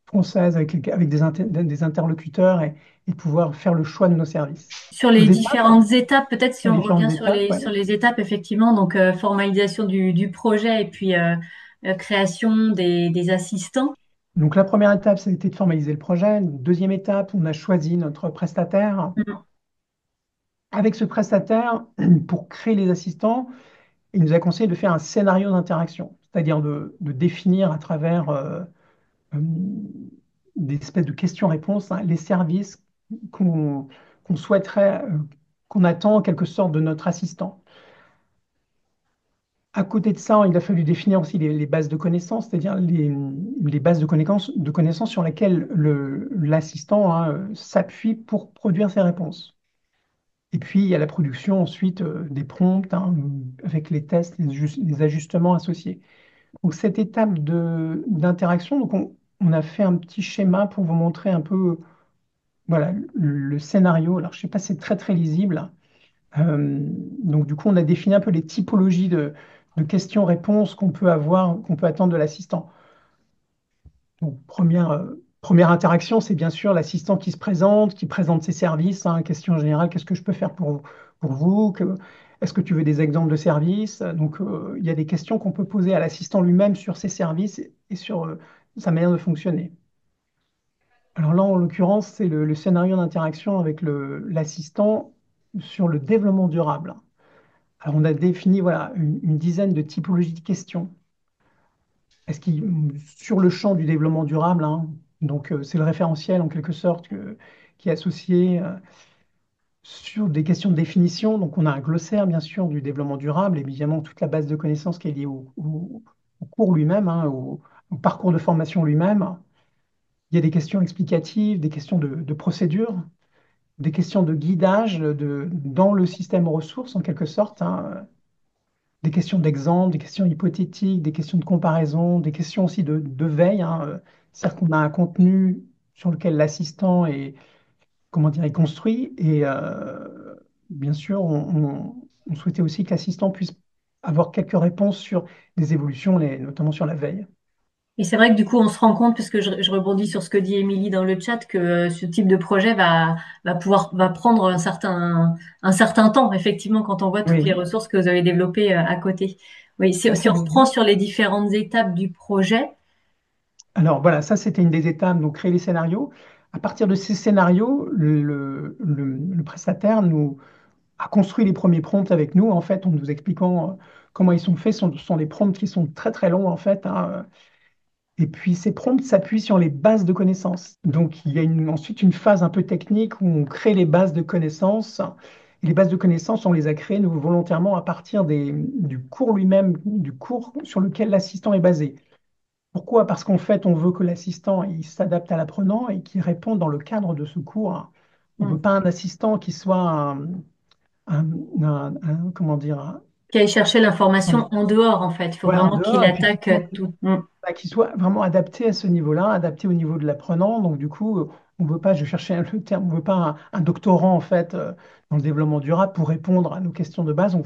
françaises avec des interlocuteurs et de pouvoir faire le choix de nos services. Sur Aux les étapes, différentes étapes, peut-être si sur on différentes revient étapes, ouais. sur les étapes, effectivement, donc formalisation du projet et puis création des assistants. Donc la première étape, ça a été de formaliser le projet. Deuxième étape, on a choisi notre prestataire. Mhm. Avec ce prestataire, pour créer les assistants, il nous a conseillé de faire un scénario d'interaction, c'est-à-dire de définir à travers euh, des espèces de questions-réponses, hein, les services qu'on souhaiterait, qu'on attend en quelque sorte de notre assistant. À côté de ça, il a fallu définir aussi les bases de connaissances, c'est-à-dire les bases de connaissances sur lesquelles l'assistant, hein, s'appuie pour produire ses réponses. Et puis, il y a la production ensuite des prompts, hein, avec les tests, les ajustements associés. Donc, cette étape d'interaction, donc on a fait un petit schéma pour vous montrer un peu voilà, le scénario. Alors, je sais pas, c'est très très lisible. Donc, du coup, on a défini un peu les typologies de questions-réponses qu'on peut avoir, qu'on peut attendre de l'assistant. Donc, première interaction, c'est bien sûr l'assistant qui présente ses services, hein, question générale, qu'est-ce que je peux faire pour vous? Est-ce que tu veux des exemples de services? Donc, il y a des questions qu'on peut poser à l'assistant lui-même sur ses services et sur sa manière de fonctionner. Alors là, en l'occurrence, c'est le scénario d'interaction avec l'assistant sur le développement durable. Alors, on a défini voilà, une dizaine de typologies de questions. Sur le champ du développement durable, hein, donc c'est le référentiel en quelque sorte qui est associé sur des questions de définition. Donc, on a un glossaire, bien sûr, du développement durable, évidemment, toute la base de connaissances qui est liée au cours lui-même, hein, au parcours de formation lui-même. Il y a des questions explicatives, des questions de procédure, des questions de guidage dans le système ressources, en quelque sorte, hein, des questions d'exemple, des questions hypothétiques, des questions de comparaison, des questions aussi de veille, hein. C'est-à-dire qu'on a un contenu sur lequel l'assistant est, comment dire, est construit et bien sûr, on souhaitait aussi que l'assistant puisse avoir quelques réponses sur des évolutions, notamment sur la veille. Et c'est vrai que du coup, on se rend compte, puisque je rebondis sur ce que dit Émilie dans le chat, que ce type de projet va prendre un certain temps, effectivement, quand on voit toutes les Oui, ressources que vous avez développées à côté. Oui, tout à si fait. on reprend sur les différentes étapes du projet, Alors voilà, ça c'était une des étapes, donc créer les scénarios. À partir de ces scénarios, le prestataire a construit les premiers prompts avec nous, en fait, en nous expliquant comment ils sont faits. Ce sont des prompts qui sont très très longs, en fait, hein. Et puis ces prompts s'appuient sur les bases de connaissances. Donc il y a ensuite une phase un peu technique où on crée les bases de connaissances. Et les bases de connaissances, on les a créées, nous, volontairement à partir du cours lui-même, du cours sur lequel l'assistant est basé. Pourquoi? Parce qu'en fait, on veut que l'assistant il s'adapte à l'apprenant et qu'il réponde dans le cadre de ce cours. On ne veut hmm, pas un assistant qui soit un- comment dire, qui aille chercher l'information en dehors, en fait. Il faut ouais, en vraiment qu'il dehors, et puis attaque tout. Hmm. qui soit vraiment adapté à ce niveau-là, adapté au niveau de l'apprenant. Donc, du coup, on veut pas, je cherchais le terme, on veut pas un doctorant, en fait, dans le développement durable pour répondre à nos questions de base. On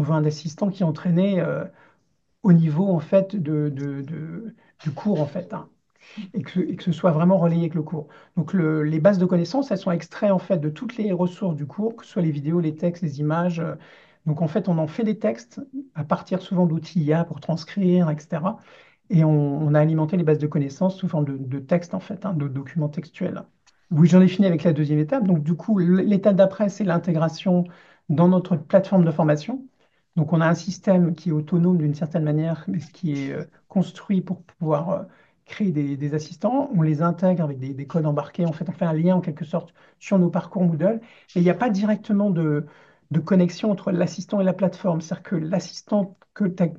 veut un assistant qui est entraîné au niveau, en fait, du cours, en fait, hein, et que ce soit vraiment relayé avec le cours. Donc, les bases de connaissances, elles sont extraites, en fait, de toutes les ressources du cours, que ce soit les vidéos, les textes, les images. Donc, en fait, on en fait des textes à partir souvent d'outils IA pour transcrire, etc. Et on a alimenté les bases de connaissances sous forme de texte, en fait, hein, de documents textuels. Oui, j'en ai fini avec la deuxième étape. Donc, du coup, l'étape d'après, c'est l'intégration dans notre plateforme de formation. Donc, on a un système qui est autonome d'une certaine manière, mais qui est construit pour pouvoir créer des assistants. On les intègre avec des codes embarqués. En fait, on fait un lien en quelque sorte sur nos parcours Moodle. Et il n'y a pas directement de connexion entre l'assistant et la plateforme. C'est-à-dire que l'assistant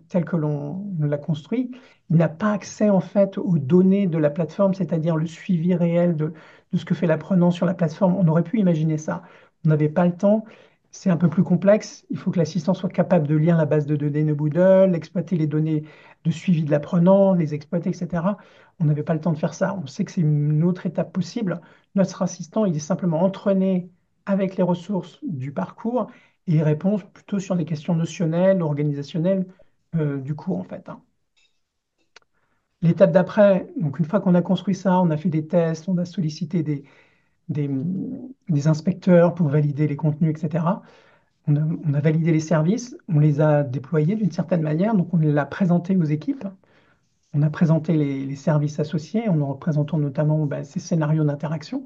tel que l'on l'a construit, il n'a pas accès en fait aux données de la plateforme, c'est-à-dire le suivi réel de ce que fait l'apprenant sur la plateforme. On aurait pu imaginer ça. On n'avait pas le temps. C'est un peu plus complexe. Il faut que l'assistant soit capable de lire la base de données de Moodle, exploiter les données de suivi de l'apprenant, les exploiter, etc. On n'avait pas le temps de faire ça. On sait que c'est une autre étape possible. Notre assistant, il est simplement entraîné avec les ressources du parcours et il répond plutôt sur des questions notionnelles, organisationnelles du cours, en fait, hein. L'étape d'après, donc une fois qu'on a construit ça, on a fait des tests, on a sollicité des, des inspecteurs pour valider les contenus, etc. On a validé les services, on les a déployés d'une certaine manière, donc on les a présentés aux équipes. On a présenté les services associés en représentant notamment ces scénarios d'interaction.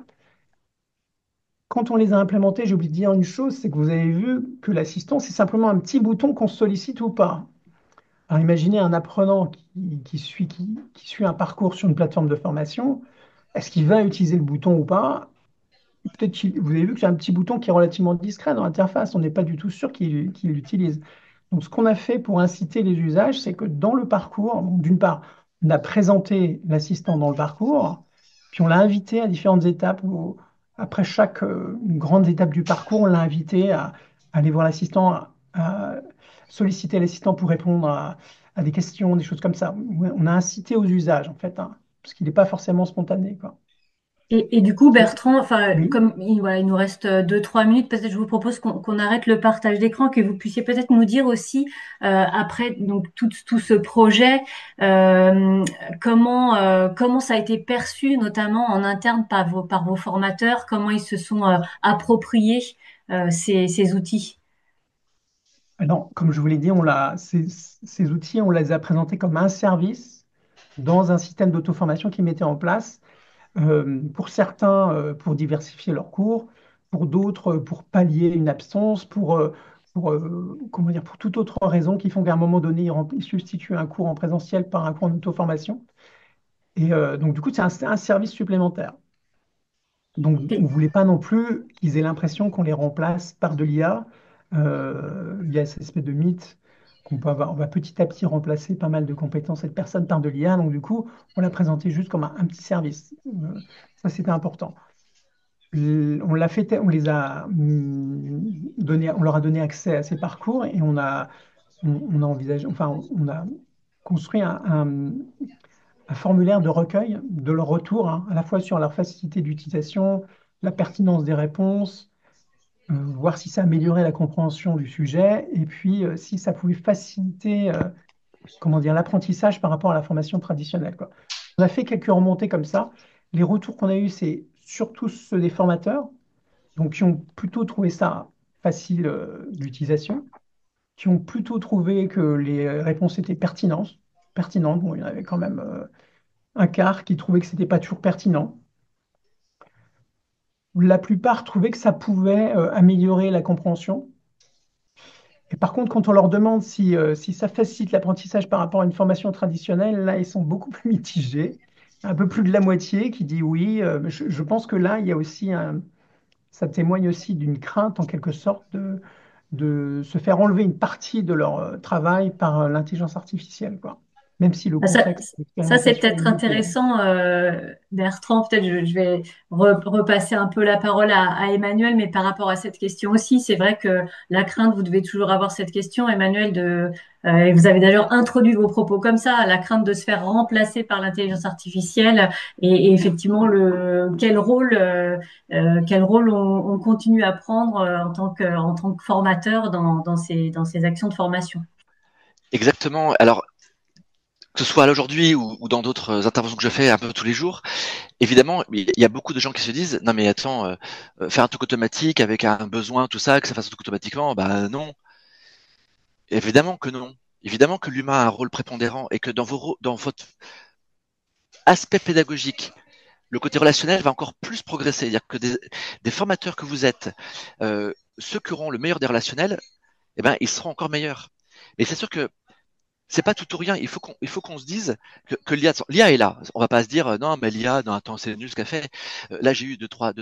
Quand on les a implémentés, j'ai oublié de dire une chose, c'est que vous avez vu que l'assistant, c'est simplement un petit bouton qu'on sollicite ou pas. Alors imaginez un apprenant qui suit un parcours sur une plateforme de formation. Est-ce qu'il va utiliser le bouton ou pas? Peut-être vous avez vu que j'ai un petit bouton qui est relativement discret dans l'interface. On n'est pas du tout sûr qu'il l'utilise. Donc, ce qu'on a fait pour inciter les usages, c'est que dans le parcours, bon, d'une part, on a présenté l'assistant dans le parcours, puis on l'a invité à différentes étapes. Après chaque grande étape du parcours, on l'a invité à aller voir l'assistant, à solliciter l'assistant pour répondre à des questions, des choses comme ça. On a incité aux usages, en fait, hein, parce qu'il n'est pas forcément spontané, quoi. Et du coup, Bertrand, enfin, Oui. comme voilà, il nous reste 2-3 minutes, peut-être je vous propose qu'on arrête le partage d'écran, que vous puissiez peut-être nous dire aussi, après donc tout ce projet, euh, comment ça a été perçu, notamment en interne par vos formateurs, comment ils se sont appropriés ces outils. Alors, comme je vous l'ai dit, ces outils, on les a présentés comme un service dans un système d'auto-formation qu'ils mettaient en place. Pour certains, pour diversifier leurs cours, pour d'autres, pour pallier une absence, comment dire, pour toute autre raison qui font qu'à un moment donné, ils substituent un cours en présentiel par un cours en auto-formation. Et donc, du coup, c'est un service supplémentaire. Donc, on ne voulait pas non plus qu'ils aient l'impression qu'on les remplace par de l'IA. Il y a cette espèce de mythe qu'on peut avoir. On va petit à petit remplacer pas mal de compétences et de personnes par de l'IA. Donc, du coup, on l'a présenté juste comme un petit service. Ça, c'était important. On l'a fait, on les a donné, on leur a donné accès à ces parcours et on a envisagé, enfin, on a construit un formulaire de recueil de leur retour, hein, à la fois sur leur facilité d'utilisation, la pertinence des réponses, voir si ça améliorait la compréhension du sujet et puis si ça pouvait faciliter, comment dire, l'apprentissage par rapport à la formation traditionnelle, quoi. On a fait quelques remontées comme ça. Les retours qu'on a eus, c'est surtout ceux des formateurs donc qui ont plutôt trouvé ça facile d'utilisation, qui ont plutôt trouvé que les réponses étaient pertinentes. Bon, il y en avait quand même un quart qui trouvait que c'était pas toujours pertinent. La plupart trouvaient que ça pouvait améliorer la compréhension. Et par contre, quand on leur demande si ça facilite l'apprentissage par rapport à une formation traditionnelle, là, ils sont beaucoup plus mitigés. Un peu plus de la moitié qui dit oui. Je pense que là, il y a aussi ça témoigne aussi d'une crainte, en quelque sorte, de se faire enlever une partie de leur travail par l'intelligence artificielle, quoi. Même si le Ah, contexte ça, c'est d'expérimentation est peut-être limité, hein. intéressant, Bertrand. Peut-être je vais repasser un peu la parole à Emmanuel, mais par rapport à cette question aussi, c'est vrai que la crainte, vous devez toujours avoir cette question, Emmanuel, et vous avez d'ailleurs introduit vos propos comme ça, la crainte de se faire remplacer par l'intelligence artificielle, et effectivement, quel rôle on continue à prendre en tant que formateur dans ces actions de formation. Exactement. Alors, que ce soit aujourd'hui ou dans d'autres interventions que je fais un peu tous les jours, évidemment, il y a beaucoup de gens qui se disent, non mais attends, faire un truc automatique avec un besoin, tout ça, que ça fasse un truc automatiquement, bah non. Évidemment que non. Évidemment que l'humain a un rôle prépondérant et que dans votre aspect pédagogique, le côté relationnel va encore plus progresser. C'est-à-dire que des formateurs que vous êtes, ceux qui auront le meilleur des relationnels, eh ben, ils seront encore meilleurs. Mais c'est sûr que c'est pas tout ou rien. Il faut qu'on se dise que l'IA est là. On va pas se dire non, mais l'IA, non, attends, c'est nul ce qu'elle fait. Là, j'ai eu deux, trois,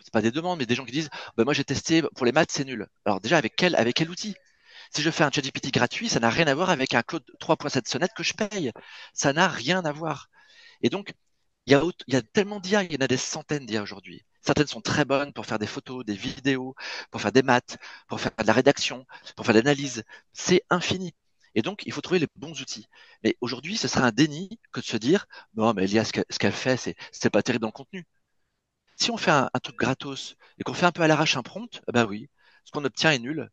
c'est pas des demandes, mais des gens qui disent, bah, moi, j'ai testé pour les maths, c'est nul. Alors déjà, avec quel outil? Si je fais un ChatGPT gratuit, ça n'a rien à voir avec un Claude 3.7 Sonnet que je paye. Ça n'a rien à voir. Et donc, il y a tellement d'IA, il y en a des centaines d'IA aujourd'hui. Certaines sont très bonnes pour faire des photos, des vidéos, pour faire des maths, pour faire de la rédaction, pour faire de l'analyse. C'est infini. Et donc, il faut trouver les bons outils. Mais aujourd'hui, ce serait un déni que de se dire, non, mais l'IA, ce qu'elle fait, c'est pas terrible dans le contenu. Si on fait un truc gratos et qu'on fait un peu à l'arrache un prompt, bah oui, ce qu'on obtient est nul.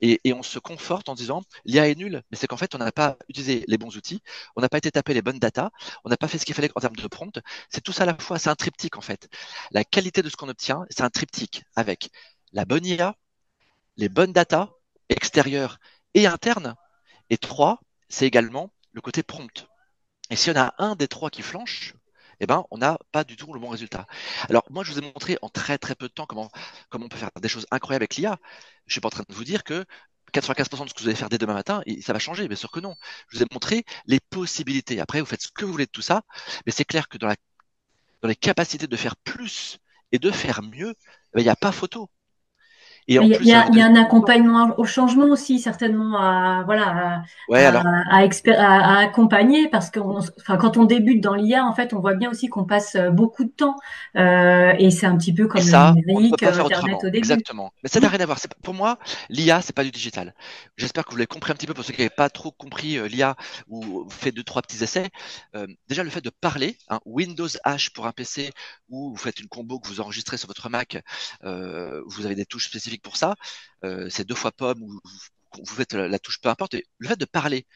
Et on se conforte en disant l'IA est nulle, mais c'est qu'en fait on n'a pas utilisé les bons outils, on n'a pas été taper les bonnes datas, on n'a pas fait ce qu'il fallait en termes de prompt. C'est tout ça à la fois, c'est un triptyque en fait. La qualité de ce qu'on obtient, c'est un triptyque avec la bonne IA, les bonnes datas extérieures et internes. Et trois, c'est également le côté prompt. Et si on a un des trois qui flanche, eh ben, on n'a pas du tout le bon résultat. Alors, moi, je vous ai montré en très très peu de temps comment on peut faire des choses incroyables avec l'IA. Je suis pas en train de vous dire que 95% de ce que vous allez faire dès demain matin, ça va changer. Bien sûr que non. Je vous ai montré les possibilités. Après, vous faites ce que vous voulez de tout ça, mais c'est clair que dans les capacités de faire plus et de faire mieux, eh ben, il n'y a pas photo. Et Mais en il y plus, a, il y a un accompagnement au changement aussi, certainement, voilà, ouais, alors, à accompagner, parce que enfin, quand on débute dans l'IA, en fait, on voit bien aussi qu'on passe beaucoup de temps, et c'est un petit peu et comme le ça, on ne peut numérique, pas faire Internet autrement. au début. Exactement. Mais ça Mm. n'a rien à voir. Pour moi, l'IA, c'est pas du digital. J'espère que vous l'avez compris un petit peu pour ceux qui n'avaient pas trop compris l'IA ou fait deux, trois petits essais. Déjà, le fait de parler, hein, Windows H pour un PC ou vous faites une combo que vous enregistrez sur votre Mac, vous avez des touches spécifiques pour ça. C'est deux fois pomme ou vous faites la touche peu importe. Et le fait de parler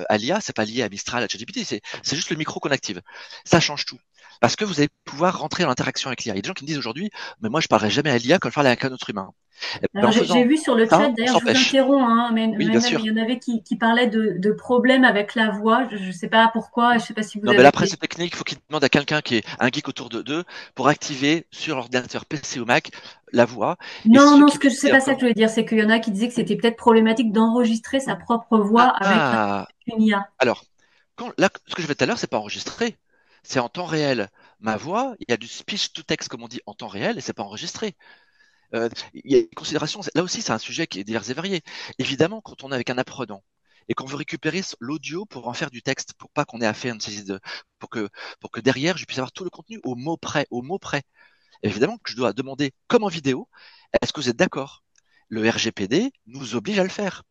à l'IA, c'est pas lié à Mistral, à ChatGPT, c'est juste le micro qu'on active. Ça change tout. Parce que vous allez pouvoir rentrer en interaction avec l'IA. Il y a des gens qui me disent aujourd'hui, mais moi je parlerai jamais à l'IA quand je parle avec un autre humain. Et ben, Alors, en j'ai faisant vu sur le ça, chat, on d'ailleurs, je vous s'empêche. interromps, hein, mais Oui, bien même il sûr. y en avait qui parlaient de problèmes avec la voix. Je ne sais pas pourquoi, je ne sais pas si vous Non, mais avez après, c'est technique, il faut qu'il demande à quelqu'un qui est un geek autour d'eux pour activer sur l'ordinateur PC ou Mac la voix. Et Non, ceux non, qui ce que c'est dire pas ça que je comment. voulais dire, c'est qu'il y en a qui disaient que c'était peut-être problématique d'enregistrer sa propre voix avec Ah, une IA. alors, là, ce que je fais tout à l'heure, c'est pas enregistré. C'est en temps réel. Ma voix, il y a du speech to text, comme on dit, en temps réel, et c'est pas enregistré. Il y a des considérations, là aussi c'est un sujet qui est divers et varié. Évidemment, quand on est avec un apprenant et qu'on veut récupérer l'audio pour en faire du texte, pour pas qu'on ait à faire une saisie pour que derrière je puisse avoir tout le contenu au mot près. Évidemment que je dois demander, comme en vidéo, est-ce que vous êtes d'accord? Le RGPD nous oblige à le faire.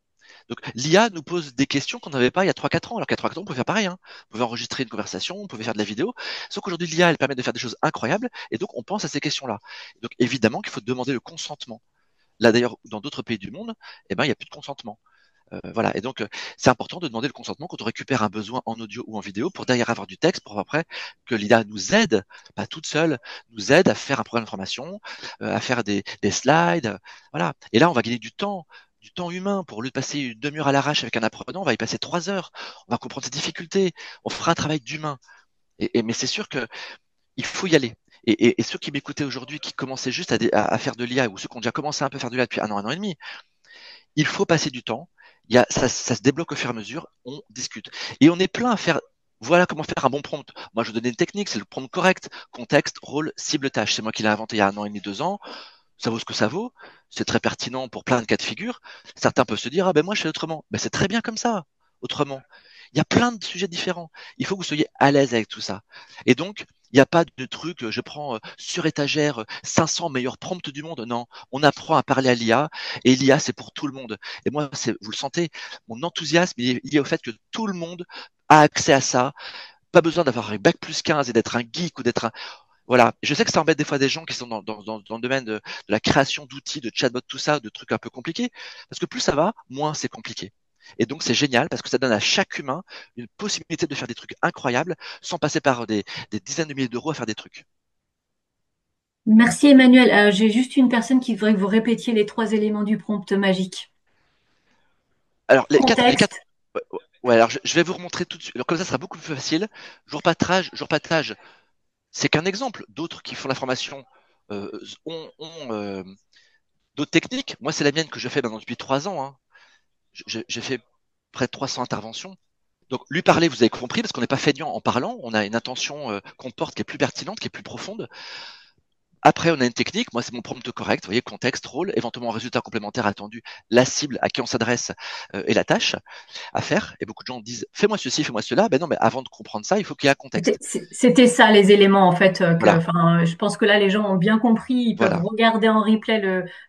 Donc l'IA nous pose des questions qu'on n'avait pas il y a 3-4 ans, alors qu'à 3-4 ans, on pouvait faire pareil, hein. On pouvait enregistrer une conversation, on pouvait faire de la vidéo. Sauf qu'aujourd'hui, l'IA, elle permet de faire des choses incroyables, et donc on pense à ces questions-là. Donc évidemment qu'il faut demander le consentement. Là d'ailleurs, dans d'autres pays du monde, eh ben, il n'y a plus de consentement. Voilà. Et donc, c'est important de demander le consentement quand on récupère un besoin en audio ou en vidéo pour derrière avoir du texte, pour après que l'IA nous aide, pas toute seule, nous aide à faire un programme de formation, à faire des slides. Voilà. Et là, on va gagner du temps humain. Pour lieu de passer une demi-heure à l'arrache avec un apprenant, on va y passer 3 heures. On va comprendre ses difficultés. On fera un travail d'humain. Mais c'est sûr que il faut y aller. Et ceux qui m'écoutaient aujourd'hui, qui commençaient juste à faire de l'IA, ou ceux qui ont déjà commencé un peu à faire de l'IA depuis un an et demi, il faut passer du temps. Ça se débloque au fur et à mesure, on discute. Et on est plein à faire. Voilà comment faire un bon prompt. Moi, je vous donnais une technique, c'est le prompt correct. Contexte, rôle, cible, tâche. C'est moi qui l'ai inventé il y a un an et demi, 2 ans. Ça vaut ce que ça vaut. C'est très pertinent pour plein de cas de figure. Certains peuvent se dire, ah ben moi, je fais autrement. Ben, c'est très bien comme ça, autrement. Il y a plein de sujets différents. Il faut que vous soyez à l'aise avec tout ça. Et donc, il n'y a pas de truc, je prends sur étagère 500 meilleurs prompts du monde. Non, on apprend à parler à l'IA et l'IA, c'est pour tout le monde. Et moi, vous le sentez, mon enthousiasme il est lié au fait que tout le monde a accès à ça. Pas besoin d'avoir un bac plus 15 et d'être un geek ou d'être un. Voilà. Je sais que ça embête des fois des gens qui sont dans le domaine de la création d'outils, de chatbots, tout ça, de trucs un peu compliqués. Parce que plus ça va, moins c'est compliqué. Et donc c'est génial parce que ça donne à chaque humain une possibilité de faire des trucs incroyables sans passer par des dizaines de milliers d'euros à faire des trucs. Merci Emmanuel. J'ai juste une personne qui voudrait que vous répétiez les 3 éléments du prompt magique. Alors les quatre, Contexte. ouais, ouais, alors je vais vous remontrer tout de suite. Alors, comme ça sera beaucoup plus facile. Jour patrage, c'est qu'un exemple. D'autres qui font la formation ont d'autres techniques. Moi, c'est la mienne que je fais maintenant depuis 3 ans, hein. J'ai fait près de 300 interventions. Donc, lui parler, vous avez compris, parce qu'on n'est pas feignant en parlant, on a une intention qu'on porte qui est plus pertinente, qui est plus profonde. Après, on a une technique. Moi, c'est mon prompt correct. Vous voyez, contexte, rôle, éventuellement résultat complémentaire attendu, la cible à qui on s'adresse et la tâche à faire. Et beaucoup de gens disent, fais-moi ceci, fais-moi cela. Ben non, mais avant de comprendre ça, il faut qu'il y ait un contexte. C'était ça les éléments en fait Voilà, enfin, je pense que là les gens ont bien compris, ils peuvent voilà, regarder en replay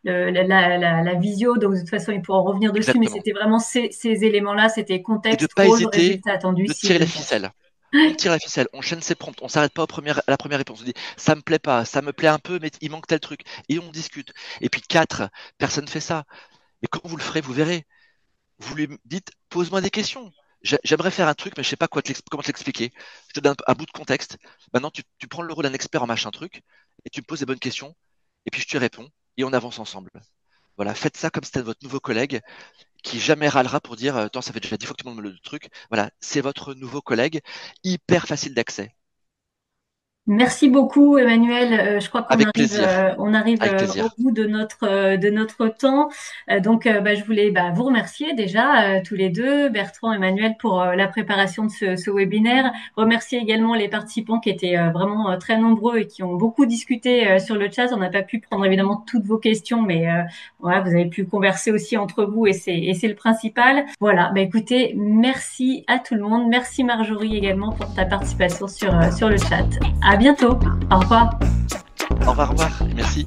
la visio, donc de toute façon ils pourront revenir dessus, mais exactement. c'était vraiment ces éléments-là, c'était Et de contexte, pas rôle, hésiter résultat attendu, de tirer la cible, tâche. ficelle. On tire la ficelle, on chaîne ses prompts, on s'arrête pas à la première réponse. On dit ça me plaît pas, ça me plaît un peu, mais il manque tel truc. Et on discute. Et puis 4, personne fait ça. Et quand vous le ferez, vous verrez. Vous lui dites pose-moi des questions. J'aimerais faire un truc, mais je sais pas comment te l'expliquer. Je te donne un bout de contexte. Maintenant, tu prends le rôle d'un expert en machin truc, et tu me poses des bonnes questions, et puis je te réponds, et on avance ensemble. Voilà, faites ça comme si c'était votre nouveau collègue qui jamais râlera pour dire attends, ça fait déjà 10 fois que tu me demandes le truc. Voilà, c'est votre nouveau collègue, hyper facile d'accès. Merci beaucoup, Emmanuel. Je crois qu'on Avec arrive, plaisir, on arrive avec au plaisir. bout de notre temps. Donc, je voulais vous remercier déjà tous les deux, Bertrand, Emmanuel, pour la préparation de ce webinaire. Remercier également les participants qui étaient vraiment très nombreux et qui ont beaucoup discuté sur le chat. On n'a pas pu prendre évidemment toutes vos questions, mais voilà, vous avez pu converser aussi entre vous et c'est le principal. Voilà, écoutez, merci à tout le monde. Merci Marjorie également pour ta participation sur le chat. À bientôt. Au revoir. Au revoir, merci.